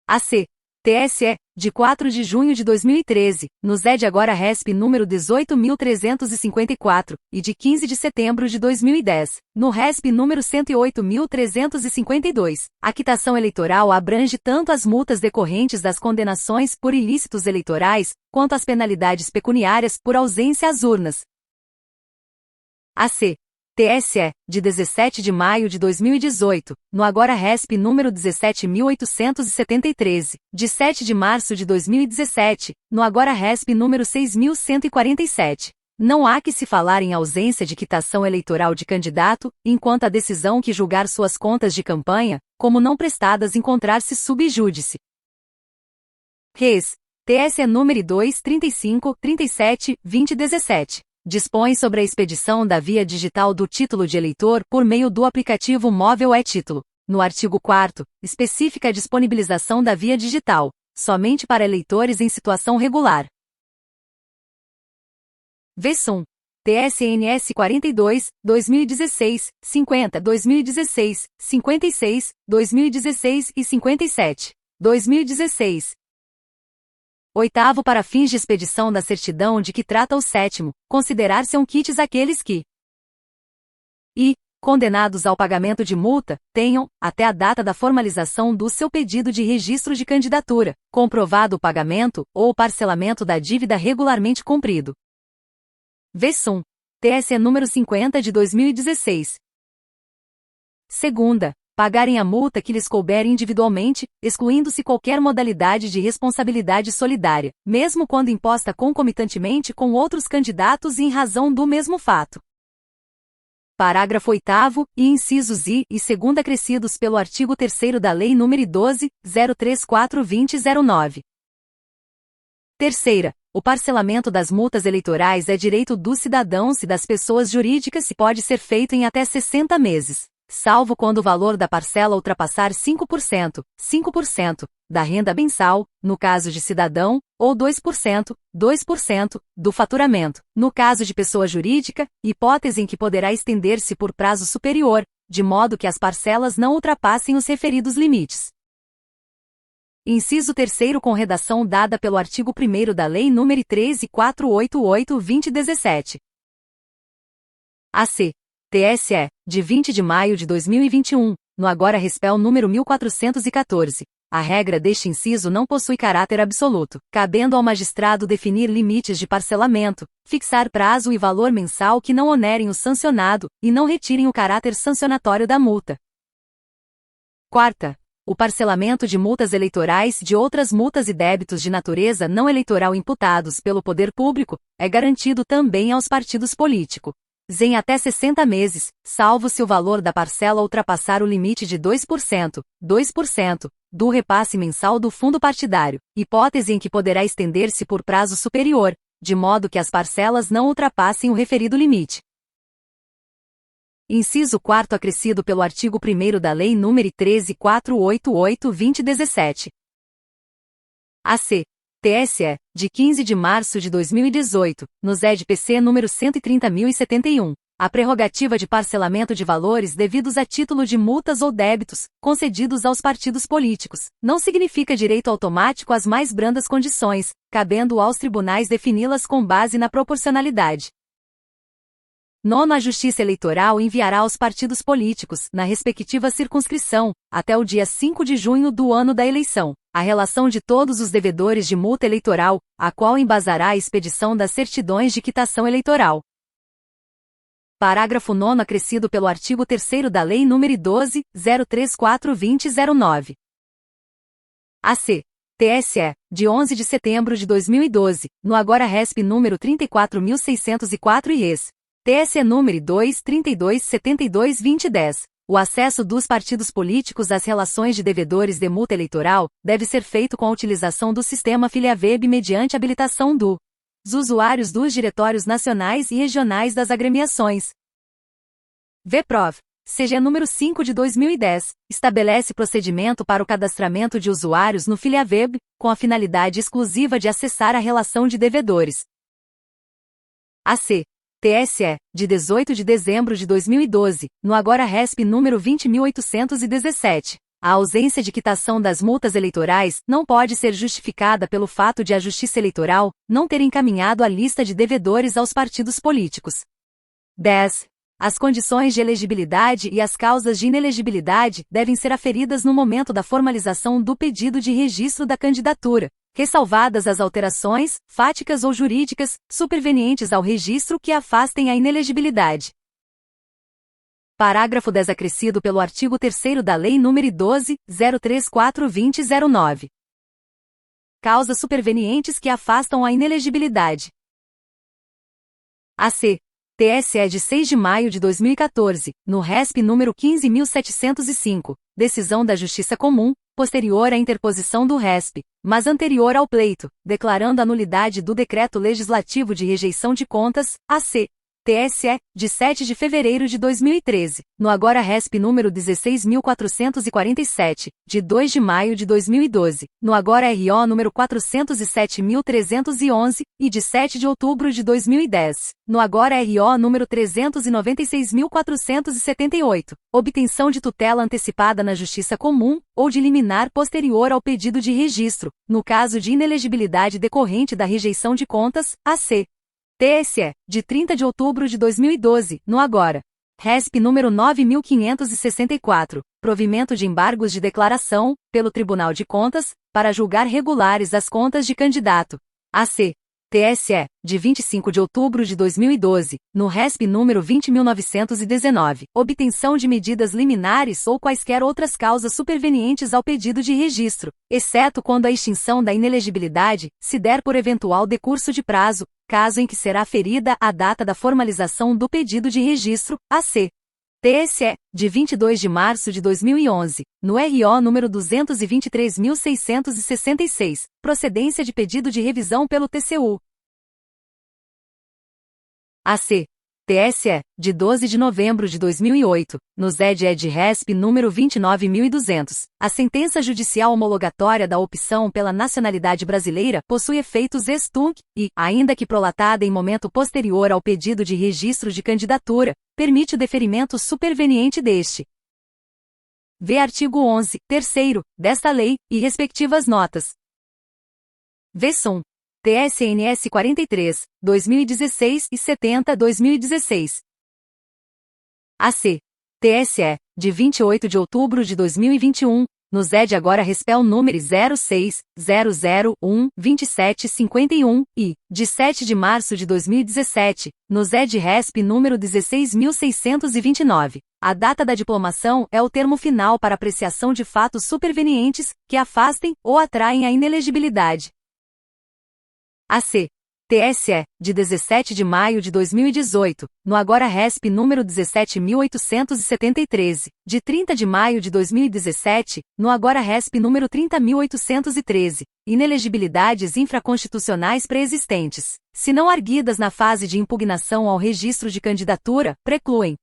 AC. TSE, de 4 de junho de 2013, no ZED agora RESP número 18.354, e de 15 de setembro de 2010, no RESP número 108.352. A quitação eleitoral abrange tanto as multas decorrentes das condenações por ilícitos eleitorais, quanto as penalidades pecuniárias por ausência às urnas. AC. TSE, de 17 de maio de 2018, no agora RESP número 17.873, de 7 de março de 2017, no agora RESP número 6.147. Não há que se falar em ausência de quitação eleitoral de candidato, enquanto a decisão que julgar suas contas de campanha, como não prestadas encontrar-se sub júdice. Res. TSE número 2-35-37-2017. Dispõe sobre a expedição da via digital do título de eleitor por meio do aplicativo móvel e-Título. No artigo 4º, especifica a disponibilização da via digital, somente para eleitores em situação regular. Versum. TSNS 42, 2016, 50, 2016, 56, 2016 e 57. 2016. Oitavo, para fins de expedição da certidão de que trata o sétimo, considerar-se-ão quites aqueles que condenados ao pagamento de multa, tenham, até a data da formalização do seu pedido de registro de candidatura, comprovado o pagamento ou o parcelamento da dívida regularmente cumprido. Versum. TSE número 50 de 2016. Segunda. Pagarem a multa que lhes couber individualmente, excluindo-se qualquer modalidade de responsabilidade solidária, mesmo quando imposta concomitantemente com outros candidatos em razão do mesmo fato. Parágrafo 8º, e incisos I e segunda acrescidos pelo artigo 3º da Lei nº 12.034/2009. Terceira. O parcelamento das multas eleitorais é direito dos cidadãos e das pessoas jurídicas e pode ser feito em até 60 meses. Salvo quando o valor da parcela ultrapassar 5%, 5% da renda mensal, no caso de cidadão, ou 2%, 2% do faturamento, no caso de pessoa jurídica, hipótese em que poderá estender-se por prazo superior, de modo que as parcelas não ultrapassem os referidos limites. Inciso 3º, com redação dada pelo artigo 1º da Lei nº 13.488/2017. AC. TSE, de 20 de maio de 2021, no agora RESPEL número 1414. A regra deste inciso não possui caráter absoluto, cabendo ao magistrado definir limites de parcelamento, fixar prazo e valor mensal que não onerem o sancionado e não retirem o caráter sancionatório da multa. Quarta. O parcelamento de multas eleitorais de outras multas e débitos de natureza não eleitoral imputados pelo poder público é garantido também aos partidos políticos em até 60 meses, salvo se o valor da parcela ultrapassar o limite de 2%, 2% do repasse mensal do fundo partidário, hipótese em que poderá estender-se por prazo superior, de modo que as parcelas não ultrapassem o referido limite. Inciso 4º, acrescido pelo artigo 1º da Lei nº 13.488/2017. AC. TSE, de 15 de março de 2018, no ZED-PC número 130.071, a prerrogativa de parcelamento de valores devidos a título de multas ou débitos, concedidos aos partidos políticos, não significa direito automático às mais brandas condições, cabendo aos tribunais defini-las com base na proporcionalidade. Nono, a Justiça Eleitoral enviará aos partidos políticos, na respectiva circunscrição, até o dia 5 de junho do ano da eleição, a relação de todos os devedores de multa eleitoral, a qual embasará a expedição das certidões de quitação eleitoral. Parágrafo 9º, acrescido pelo artigo 3º da Lei nº 12.034/2009. AC. TSE, de 11 de setembro de 2012, no agora RESP número 34.604 e res. TSE número 2.3272/2010. O acesso dos partidos políticos às relações de devedores de multa eleitoral deve ser feito com a utilização do sistema FiliaVeb mediante habilitação dos usuários dos diretórios nacionais e regionais das agremiações. VPROV. CG número 5 de 2010, estabelece procedimento para o cadastramento de usuários no FiliaVeb, com a finalidade exclusiva de acessar a relação de devedores. AC. TSE, de 18 de dezembro de 2012, no agora RESP número 20.817. A ausência de quitação das multas eleitorais não pode ser justificada pelo fato de a Justiça Eleitoral não ter encaminhado a lista de devedores aos partidos políticos. 10. As condições de elegibilidade e as causas de inelegibilidade devem ser aferidas no momento da formalização do pedido de registro da candidatura, ressalvadas as alterações, fáticas ou jurídicas, supervenientes ao registro que afastem a inelegibilidade. Parágrafo 10 acrescido pelo artigo 3º da Lei nº 12.034/2009. Causas supervenientes que afastam a inelegibilidade. AC. TSE de 6 de maio de 2014, no RESP número 15.705, decisão da Justiça Comum, posterior à interposição do RESP, mas anterior ao pleito, declarando a nulidade do Decreto Legislativo de Rejeição de Contas, AC. TSE, de 7 de fevereiro de 2013, no agora RESP número 16.447, de 2 de maio de 2012, no agora RO número 407.311, e de 7 de outubro de 2010, no agora RO número 396.478, obtenção de tutela antecipada na Justiça Comum, ou de liminar posterior ao pedido de registro, no caso de inelegibilidade decorrente da rejeição de contas, AC. TSE, de 30 de outubro de 2012, no agora. RESP número 9.564, provimento de embargos de declaração, pelo Tribunal de Contas, para julgar regulares as contas de candidato. AC. TSE, de 25 de outubro de 2012, no RESP número 20.919, obtenção de medidas liminares ou quaisquer outras causas supervenientes ao pedido de registro, exceto quando a extinção da inelegibilidade se der por eventual decurso de prazo, caso em que será aferida a data da formalização do pedido de registro, AC. TSE, de 22 de março de 2011, no RO número 223.666, procedência de pedido de revisão pelo TCU. AC. TSE, de 12 de novembro de 2008, no ZED RESP número 29.200, a sentença judicial homologatória da opção pela nacionalidade brasileira possui efeitos ex-tunc e, ainda que prolatada em momento posterior ao pedido de registro de candidatura, permite o deferimento superveniente deste. Vê artigo 11, terceiro, desta lei, e respectivas notas. Vê sum. TSNS 43, 2016 e 70, 2016. AC. TSE, de 28 de outubro de 2021, no ZED agora RESPEL número 06.001.2751 e, de 7 de março de 2017, no ZED RESP número 16.629. A data da diplomação é o termo final para apreciação de fatos supervenientes, que afastem ou atraem a inelegibilidade. AC. TSE, de 17 de maio de 2018, no agora RESP número 17.873, de 30 de maio de 2017, no agora RESP número 30.813, inelegibilidades infraconstitucionais preexistentes, se não arguidas na fase de impugnação ao registro de candidatura, precluem.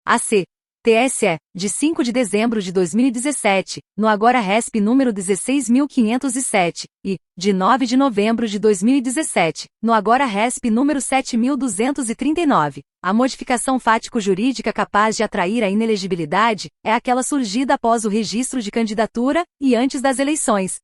AC. TSE, de 5 de dezembro de 2017, no agora RESP número 16.507, e, de 9 de novembro de 2017, no agora RESP número 7.239. A modificação fático-jurídica capaz de atrair a inelegibilidade é aquela surgida após o registro de candidatura e antes das eleições.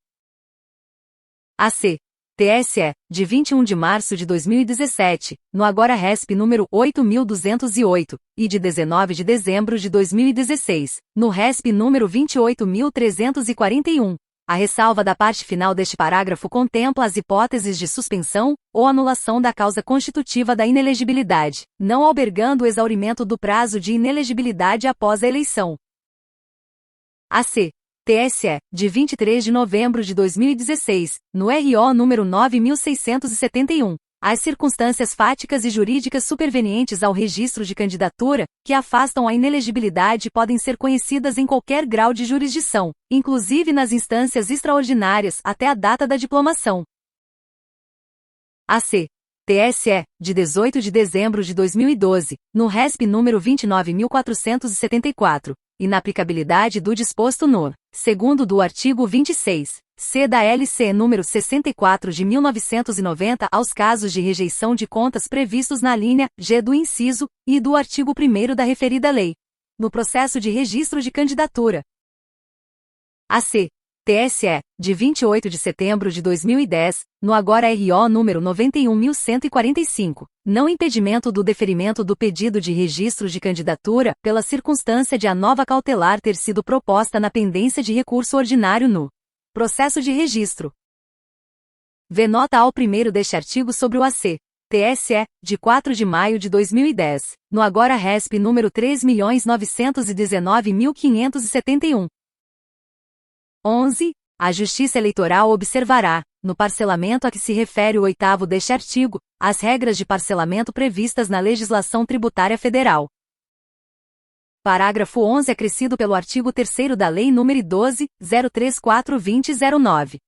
AC. TSE, de 21 de março de 2017, no agora RESP número 8.208, e de 19 de dezembro de 2016, no RESP número 28.341. A ressalva da parte final deste parágrafo contempla as hipóteses de suspensão ou anulação da causa constitutiva da inelegibilidade, não albergando o exaurimento do prazo de inelegibilidade após a eleição. AC. TSE, de 23 de novembro de 2016, no RO número 9.671, as circunstâncias fáticas e jurídicas supervenientes ao registro de candidatura, que afastam a inelegibilidade podem ser conhecidas em qualquer grau de jurisdição, inclusive nas instâncias extraordinárias até a data da diplomação. AC. TSE, de 18 de dezembro de 2012, no RESP número 29.474, inaplicabilidade do disposto no segundo do artigo 26, c da LC número 64 de 1990 aos casos de rejeição de contas previstos na linha G do inciso e do artigo 1º da referida lei. No processo de registro de candidatura, AC. TSE, de 28 de setembro de 2010, no agora RO número 91.145, não impedimento do deferimento do pedido de registro de candidatura, pela circunstância de a nova cautelar ter sido proposta na pendência de recurso ordinário no processo de registro. Vê nota ao primeiro deste artigo sobre o AC. TSE, de 4 de maio de 2010, no agora RESP número 3.919.571. 11. A Justiça Eleitoral observará, no parcelamento a que se refere o 8º deste artigo, as regras de parcelamento previstas na legislação tributária federal. Parágrafo 11 acrescido pelo artigo 3º da Lei nº 12.034/2009.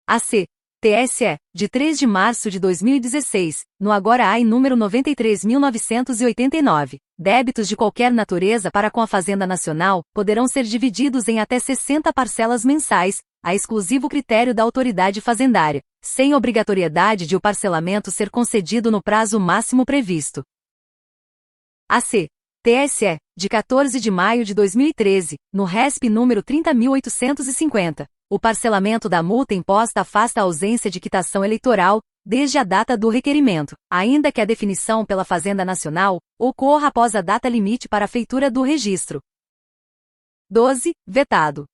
AC. TSE, de 3 de março de 2016, no agora AI número 93.989, débitos de qualquer natureza para com a Fazenda Nacional, poderão ser divididos em até 60 parcelas mensais, a exclusivo critério da autoridade fazendária, sem obrigatoriedade de o parcelamento ser concedido no prazo máximo previsto. AC. TSE, de 14 de maio de 2013, no RESP número 30.850. O parcelamento da multa imposta afasta a ausência de quitação eleitoral, desde a data do requerimento, ainda que a definição pela Fazenda Nacional ocorra após a data limite para a feitura do registro. 12. Vetado.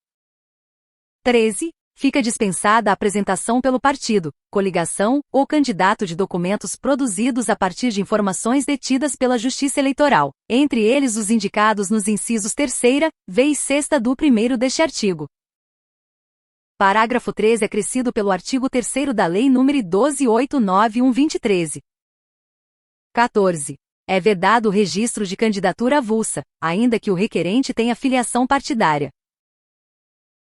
13. Fica dispensada a apresentação pelo partido, coligação ou candidato de documentos produzidos a partir de informações detidas pela Justiça Eleitoral, entre eles os indicados nos incisos 3ª, v e 6ª do 1º deste artigo. Parágrafo 13 acrescido pelo artigo 3º da Lei nº 12.891/2013. 14. É vedado o registro de candidatura avulsa, ainda que o requerente tenha filiação partidária.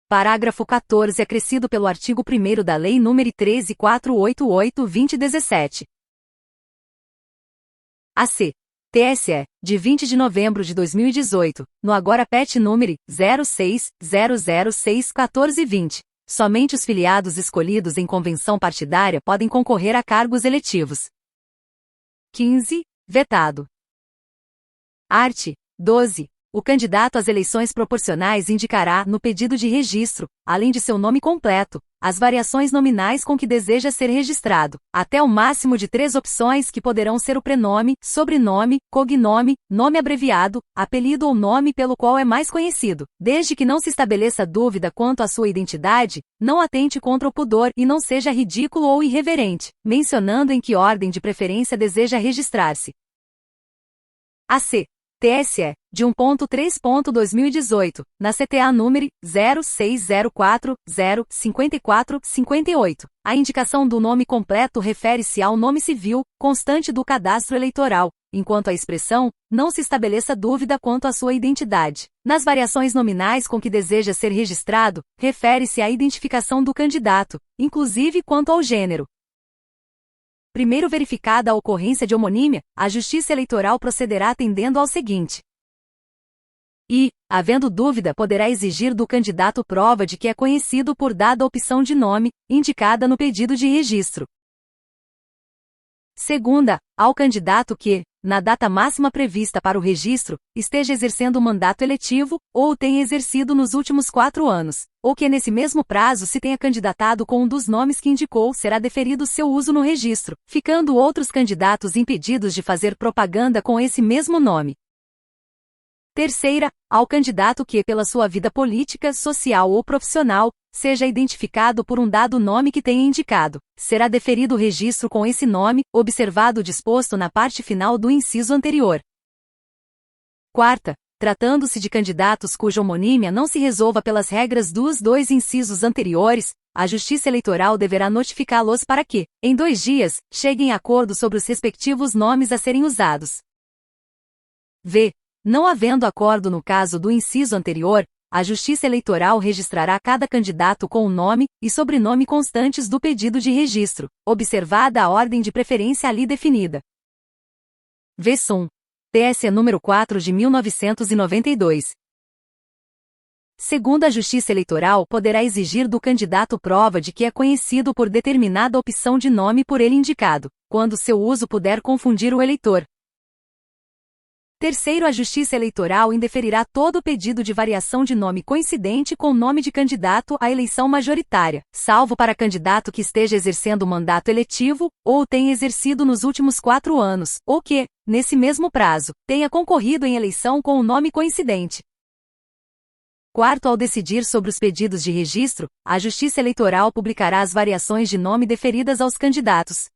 Parágrafo 14 acrescido pelo artigo 1º da Lei nº 13.488/2017. AC. TSE, de 20 de novembro de 2018, no agora PET número 06.006.1420. Somente os filiados escolhidos em convenção partidária podem concorrer a cargos eletivos. 15. Vetado. Art. 12. O candidato às eleições proporcionais indicará, no pedido de registro, além de seu nome completo, as variações nominais com que deseja ser registrado, até o máximo de 3 opções que poderão ser o prenome, sobrenome, cognome, nome abreviado, apelido ou nome pelo qual é mais conhecido, desde que não se estabeleça dúvida quanto à sua identidade, não atente contra o pudor e não seja ridículo ou irreverente, mencionando em que ordem de preferência deseja registrar-se. AC. TSE, de 1.3.2018, na CTA número 0604.05458. A indicação do nome completo refere-se ao nome civil, constante do cadastro eleitoral, enquanto a expressão, não se estabeleça dúvida quanto à sua identidade. Nas variações nominais com que deseja ser registrado, refere-se à identificação do candidato, inclusive quanto ao gênero. Primeiro verificada a ocorrência de homonímia, a Justiça Eleitoral procederá atendendo ao seguinte. E, havendo dúvida, poderá exigir do candidato prova de que é conhecido por dada opção de nome, indicada no pedido de registro. Segunda, ao candidato que, na data máxima prevista para o registro, esteja exercendo o mandato eletivo, ou o tenha exercido nos últimos 4 anos, ou que nesse mesmo prazo se tenha candidatado com um dos nomes que indicou, será deferido seu uso no registro, ficando outros candidatos impedidos de fazer propaganda com esse mesmo nome. Terceira, ao candidato que, pela sua vida política, social ou profissional, seja identificado por um dado nome que tenha indicado, será deferido o registro com esse nome, observado o disposto na parte final do inciso anterior. Quarta, tratando-se de candidatos cuja homonímia não se resolva pelas regras dos 2 incisos anteriores, a Justiça Eleitoral deverá notificá-los para que, em 2 dias, cheguem a acordo sobre os respectivos nomes a serem usados. V. Não havendo acordo no caso do inciso anterior, a Justiça Eleitoral registrará cada candidato com o nome e sobrenome constantes do pedido de registro, observada a ordem de preferência ali definida. V-SUM. TSE número 4 de 1992. Segundo a Justiça Eleitoral, poderá exigir do candidato prova de que é conhecido por determinada opção de nome por ele indicado, quando seu uso puder confundir o eleitor. Terceiro, a Justiça Eleitoral indeferirá todo pedido de variação de nome coincidente com o nome de candidato à eleição majoritária, salvo para candidato que esteja exercendo o mandato eletivo, ou tenha exercido nos últimos 4 anos, ou que, nesse mesmo prazo, tenha concorrido em eleição com o nome coincidente. Quarto, ao decidir sobre os pedidos de registro, a Justiça Eleitoral publicará as variações de nome deferidas aos candidatos.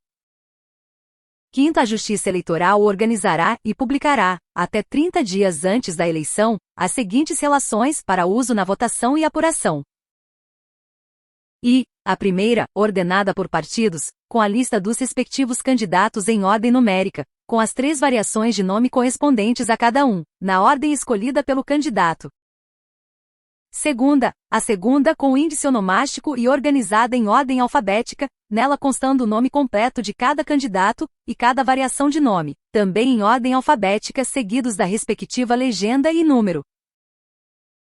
Quinto, a Justiça Eleitoral organizará e publicará, até 30 dias antes da eleição, as seguintes relações para uso na votação e apuração. A primeira, ordenada por partidos, com a lista dos respectivos candidatos em ordem numérica, com as 3 variações de nome correspondentes a cada um, na ordem escolhida pelo candidato. A segunda com o índice onomástico e organizada em ordem alfabética, nela constando o nome completo de cada candidato, e cada variação de nome, também em ordem alfabética seguidos da respectiva legenda e número.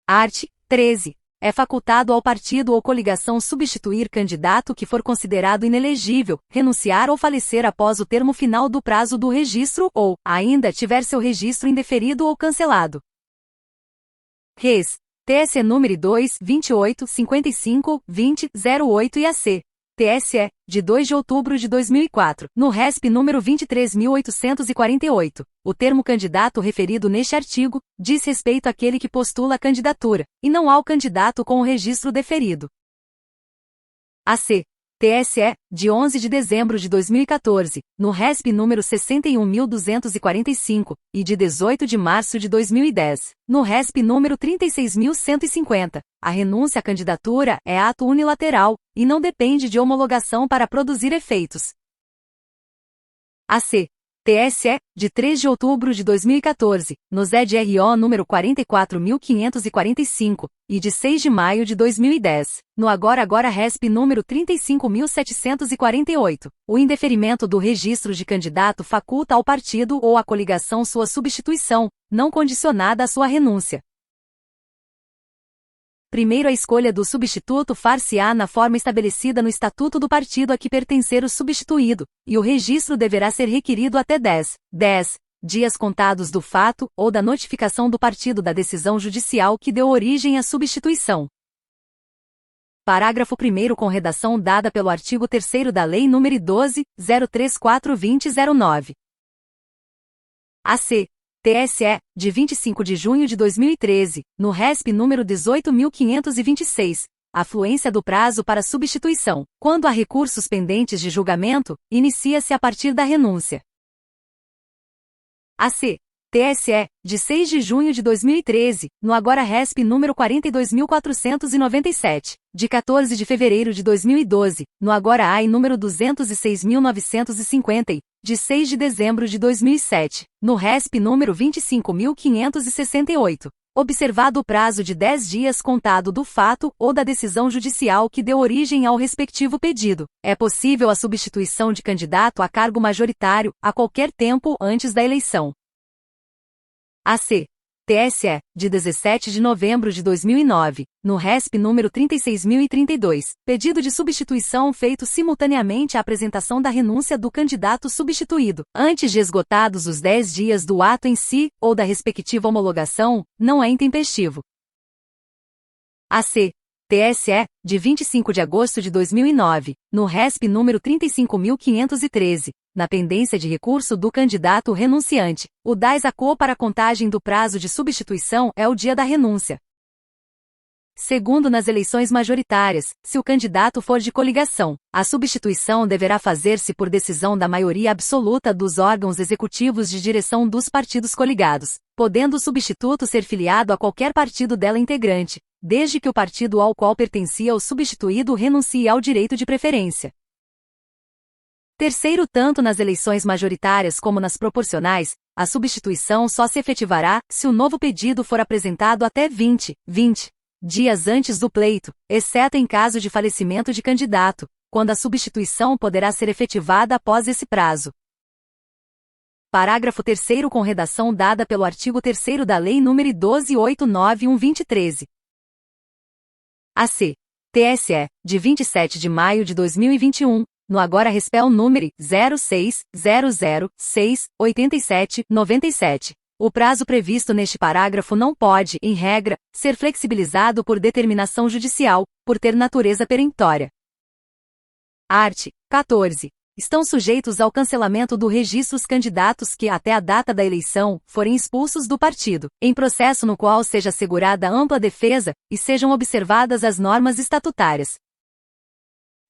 Art. 13. É facultado ao partido ou coligação substituir candidato que for considerado inelegível, renunciar ou falecer após o termo final do prazo do registro ou, ainda, tiver seu registro indeferido ou cancelado. Res. TSE número 2, 28, 55, 20, 08 e AC. TSE, de 2 de outubro de 2004, no RESP número 23.848. O termo candidato referido neste artigo diz respeito àquele que postula a candidatura, e não ao candidato com o registro deferido. AC. TSE, de 11 de dezembro de 2014, no RESP número 61.245, e de 18 de março de 2010, no RESP número 36.150. A renúncia à candidatura é ato unilateral, e não depende de homologação para produzir efeitos. AC. TSE, de 3 de outubro de 2014, no ZDRO número 44.545, e de 6 de maio de 2010, no Agora RESP número 35.748. O indeferimento do registro de candidato faculta ao partido ou à coligação sua substituição, não condicionada à sua renúncia. Primeiro, a escolha do substituto far-se-á na forma estabelecida no Estatuto do partido a que pertencer o substituído, e o registro deverá ser requerido até 10 dias contados do fato ou da notificação do partido da decisão judicial que deu origem à substituição. Parágrafo 1º com redação dada pelo artigo 3º da Lei nº 12.034/2009. AC. TSE, de 25 de junho de 2013, no RESP número 18.526, a fluência do prazo para substituição, quando há recursos pendentes de julgamento, inicia-se a partir da renúncia. AC. TSE, de 6 de junho de 2013, no Agora RESP número 42.497, de 14 de fevereiro de 2012, no Agora AI número 206.950, de 6 de dezembro de 2007, no RESP número 25.568, observado o prazo de 10 dias contado do fato ou da decisão judicial que deu origem ao respectivo pedido, é possível a substituição de candidato a cargo majoritário, a qualquer tempo antes da eleição. AC. TSE, de 17 de novembro de 2009, no RESP número 36.032, pedido de substituição feito simultaneamente à apresentação da renúncia do candidato substituído, antes de esgotados os 10 dias do ato em si, ou da respectiva homologação, não é intempestivo. AC. TSE, de 25 de agosto de 2009, no RESP número 35.513, na pendência de recurso do candidato renunciante, o DAS a quo para a contagem do prazo de substituição é o dia da renúncia. Segundo, nas eleições majoritárias, se o candidato for de coligação, a substituição deverá fazer-se por decisão da maioria absoluta dos órgãos executivos de direção dos partidos coligados, podendo o substituto ser filiado a qualquer partido dela integrante, desde que o partido ao qual pertencia o substituído renuncie ao direito de preferência. Terceiro, tanto nas eleições majoritárias como nas proporcionais, a substituição só se efetivará se o novo pedido for apresentado até 20 dias antes do pleito, exceto em caso de falecimento de candidato, quando a substituição poderá ser efetivada após esse prazo. Parágrafo 3º com redação dada pelo artigo 3º da Lei nº 12.891/2013. AC. TSE, de 27 de maio de 2021, no Agora RESPEL número 06.006.87.97, O prazo previsto neste parágrafo não pode, em regra, ser flexibilizado por determinação judicial, por ter natureza perentória. Art. 14. Estão sujeitos ao cancelamento do registro os candidatos que, até a data da eleição, forem expulsos do partido, em processo no qual seja assegurada ampla defesa, e sejam observadas as normas estatutárias.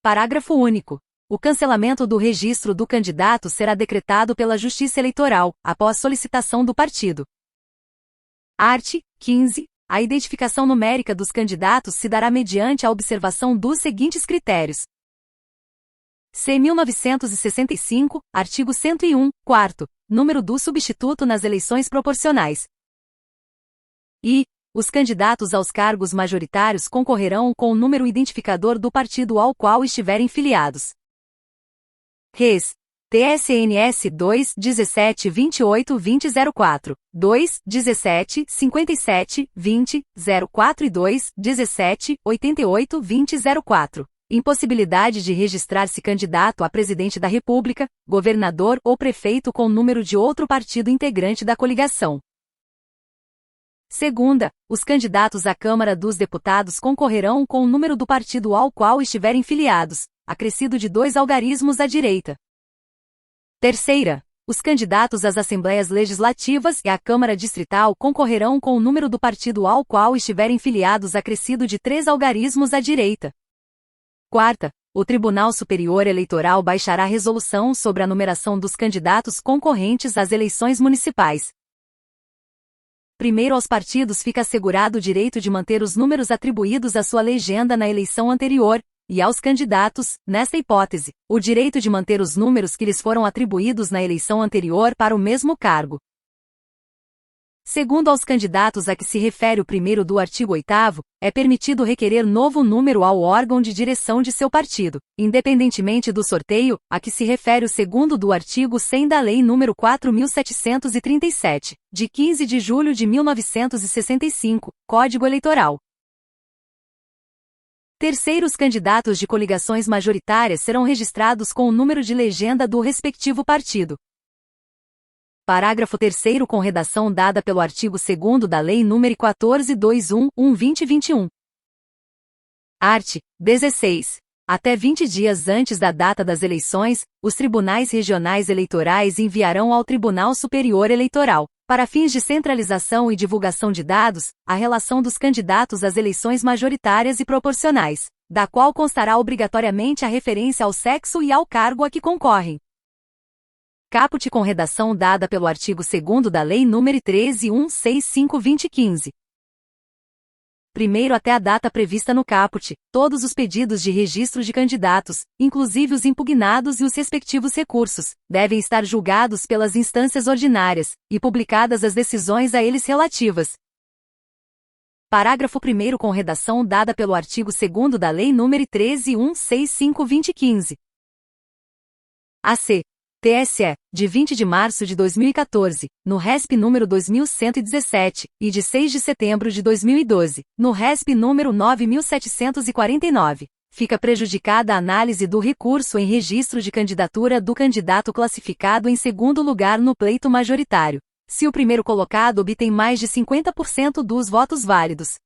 Parágrafo único. O cancelamento do registro do candidato será decretado pela Justiça Eleitoral, após solicitação do partido. Art. 15. A identificação numérica dos candidatos se dará mediante a observação dos seguintes critérios. C. 1965, artigo 101, 4º, número do substituto nas eleições proporcionais. I. Os candidatos aos cargos majoritários concorrerão com o número identificador do partido ao qual estiverem filiados. Res. TSNS 2, 17, 28, 20, 04, 2, 17, 57, 20, 04 e 2, 17, 88, 20, 04. Impossibilidade de registrar-se candidato a presidente da República, governador ou prefeito com número de outro partido integrante da coligação. Segunda, os candidatos à Câmara dos Deputados concorrerão com o número do partido ao qual estiverem filiados, acrescido de 2 algarismos à direita. Terceira, os candidatos às Assembleias Legislativas e à Câmara Distrital concorrerão com o número do partido ao qual estiverem filiados acrescido de 3 algarismos à direita. Quarta, o Tribunal Superior Eleitoral baixará resolução sobre a numeração dos candidatos concorrentes às eleições municipais. Primeiro, aos partidos fica assegurado o direito de manter os números atribuídos à sua legenda na eleição anterior, e aos candidatos, nesta hipótese, o direito de manter os números que lhes foram atribuídos na eleição anterior para o mesmo cargo. Segundo, aos candidatos a que se refere o primeiro do artigo 8º, é permitido requerer novo número ao órgão de direção de seu partido, independentemente do sorteio, a que se refere o segundo do artigo 100 da Lei nº 4.737, de 15 de julho de 1965, Código Eleitoral. Terceiro, os candidatos de coligações majoritárias serão registrados com o número de legenda do respectivo partido. Parágrafo 3º com redação dada pelo artigo 2º da Lei nº 14.211/2021. Art. 16. Até 20 dias antes da data das eleições, os tribunais regionais eleitorais enviarão ao Tribunal Superior Eleitoral, para fins de centralização e divulgação de dados, a relação dos candidatos às eleições majoritárias e proporcionais, da qual constará obrigatoriamente a referência ao sexo e ao cargo a que concorrem. Caput com redação dada pelo artigo 2º da Lei nº 13.165/2015. Primeiro, até a data prevista no caput, todos os pedidos de registro de candidatos, inclusive os impugnados e os respectivos recursos, devem estar julgados pelas instâncias ordinárias, e publicadas as decisões a eles relativas. Parágrafo 1º com redação dada pelo artigo 2º da Lei nº 13.165/2015. AC. TSE, de 20 de março de 2014, no RESP número 2117, e de 6 de setembro de 2012, no RESP número 9749, fica prejudicada a análise do recurso em registro de candidatura do candidato classificado em segundo lugar no pleito majoritário, se o primeiro colocado obtém mais de 50% dos votos válidos.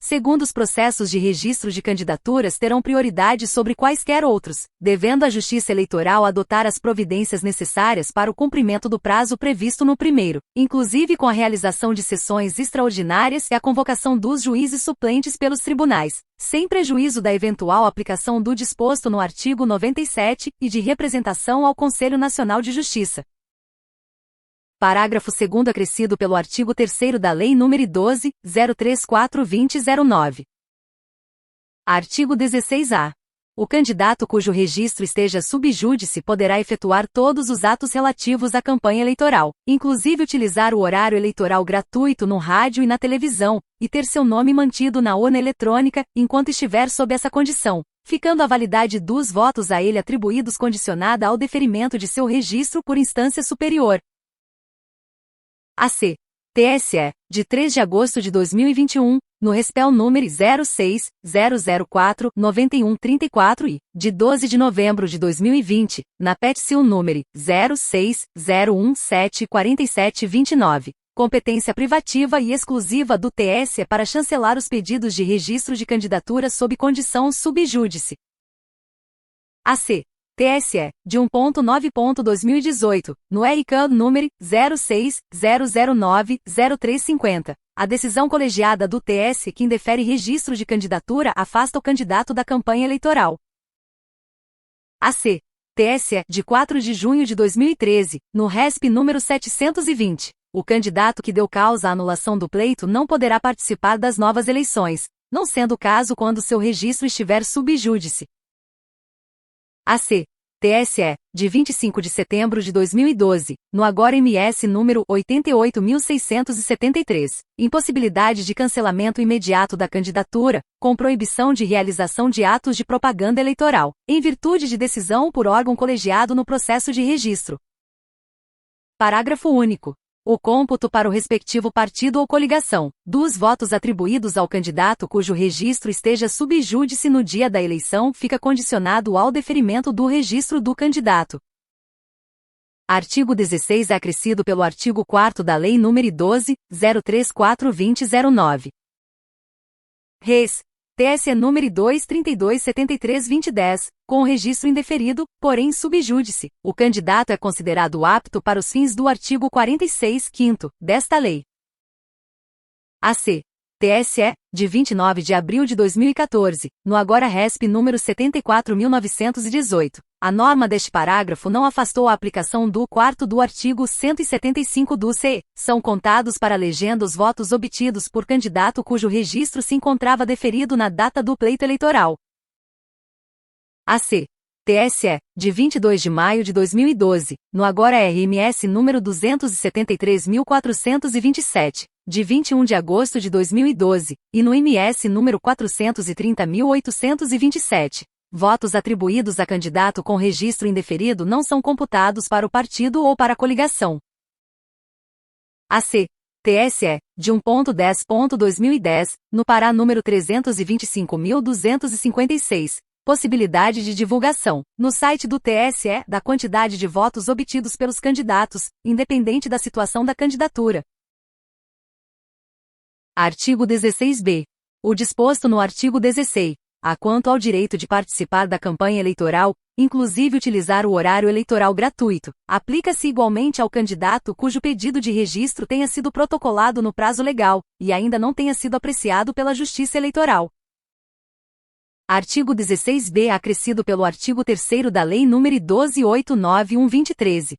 Segundo, os processos de registro de candidaturas terão prioridade sobre quaisquer outros, devendo a Justiça Eleitoral adotar as providências necessárias para o cumprimento do prazo previsto no primeiro, inclusive com a realização de sessões extraordinárias e a convocação dos juízes suplentes pelos tribunais, sem prejuízo da eventual aplicação do disposto no artigo 97 e de representação ao Conselho Nacional de Justiça. Parágrafo 2º acrescido pelo artigo 3º da Lei nº 12.034/2009. Artigo 16-A. O candidato cujo registro esteja sub júdice poderá efetuar todos os atos relativos à campanha eleitoral, inclusive utilizar o horário eleitoral gratuito no rádio e na televisão, e ter seu nome mantido na urna eletrônica, enquanto estiver sob essa condição, ficando a validade dos votos a ele atribuídos condicionada ao deferimento de seu registro por instância superior. AC. TSE, de 3 de agosto de 2021, no RESPEL número 06.004.9134 e, de 12 de novembro de 2020, na PETCIL número 06.0174729, competência privativa e exclusiva do TSE para chancelar os pedidos de registro de candidatura sob condição sub judice. AC. TSE, de 1.9.2018, no RCAN número 06.009.0350. A decisão colegiada do TSE que indefere registro de candidatura afasta o candidato da campanha eleitoral. AC. TSE, de 4 de junho de 2013, no RESP número 720. O candidato que deu causa à anulação do pleito não poderá participar das novas eleições, não sendo o caso quando seu registro estiver sub judice. AC. TSE, de 25 de setembro de 2012, no agora MS número 88.673, impossibilidade de cancelamento imediato da candidatura, com proibição de realização de atos de propaganda eleitoral, em virtude de decisão por órgão colegiado no processo de registro. Parágrafo único. O cômputo para o respectivo partido ou coligação, dos votos atribuídos ao candidato cujo registro esteja sub judice no dia da eleição fica condicionado ao deferimento do registro do candidato. Artigo 16 é acrescido pelo artigo 4º da Lei nº 12.034/2009. Res. TSE número 23273/2010, com o registro indeferido, porém sub judice, o candidato é considerado apto para os fins do artigo 46, 5º, desta lei. AC. TSE, de 29 de abril de 2014, no agora RESP número 74.918. A norma deste parágrafo não afastou a aplicação do 4º do artigo 175 do CE. São contados para a legenda os votos obtidos por candidato cujo registro se encontrava deferido na data do pleito eleitoral. AC. TSE, de 22 de maio de 2012, no agora RMS número 273.427, de 21 de agosto de 2012, e no MS número 430.827. Votos atribuídos a candidato com registro indeferido não são computados para o partido ou para a coligação. AC. TSE, de 1.10.2010, no Pará número 325.256. Possibilidade de divulgação, no site do TSE, da quantidade de votos obtidos pelos candidatos, independente da situação da candidatura. Artigo 16b. O disposto no artigo 16, quanto ao direito de participar da campanha eleitoral, inclusive utilizar o horário eleitoral gratuito, aplica-se igualmente ao candidato cujo pedido de registro tenha sido protocolado no prazo legal, e ainda não tenha sido apreciado pela Justiça Eleitoral. Artigo 16b acrescido pelo artigo 3º da Lei nº 12.891/2013.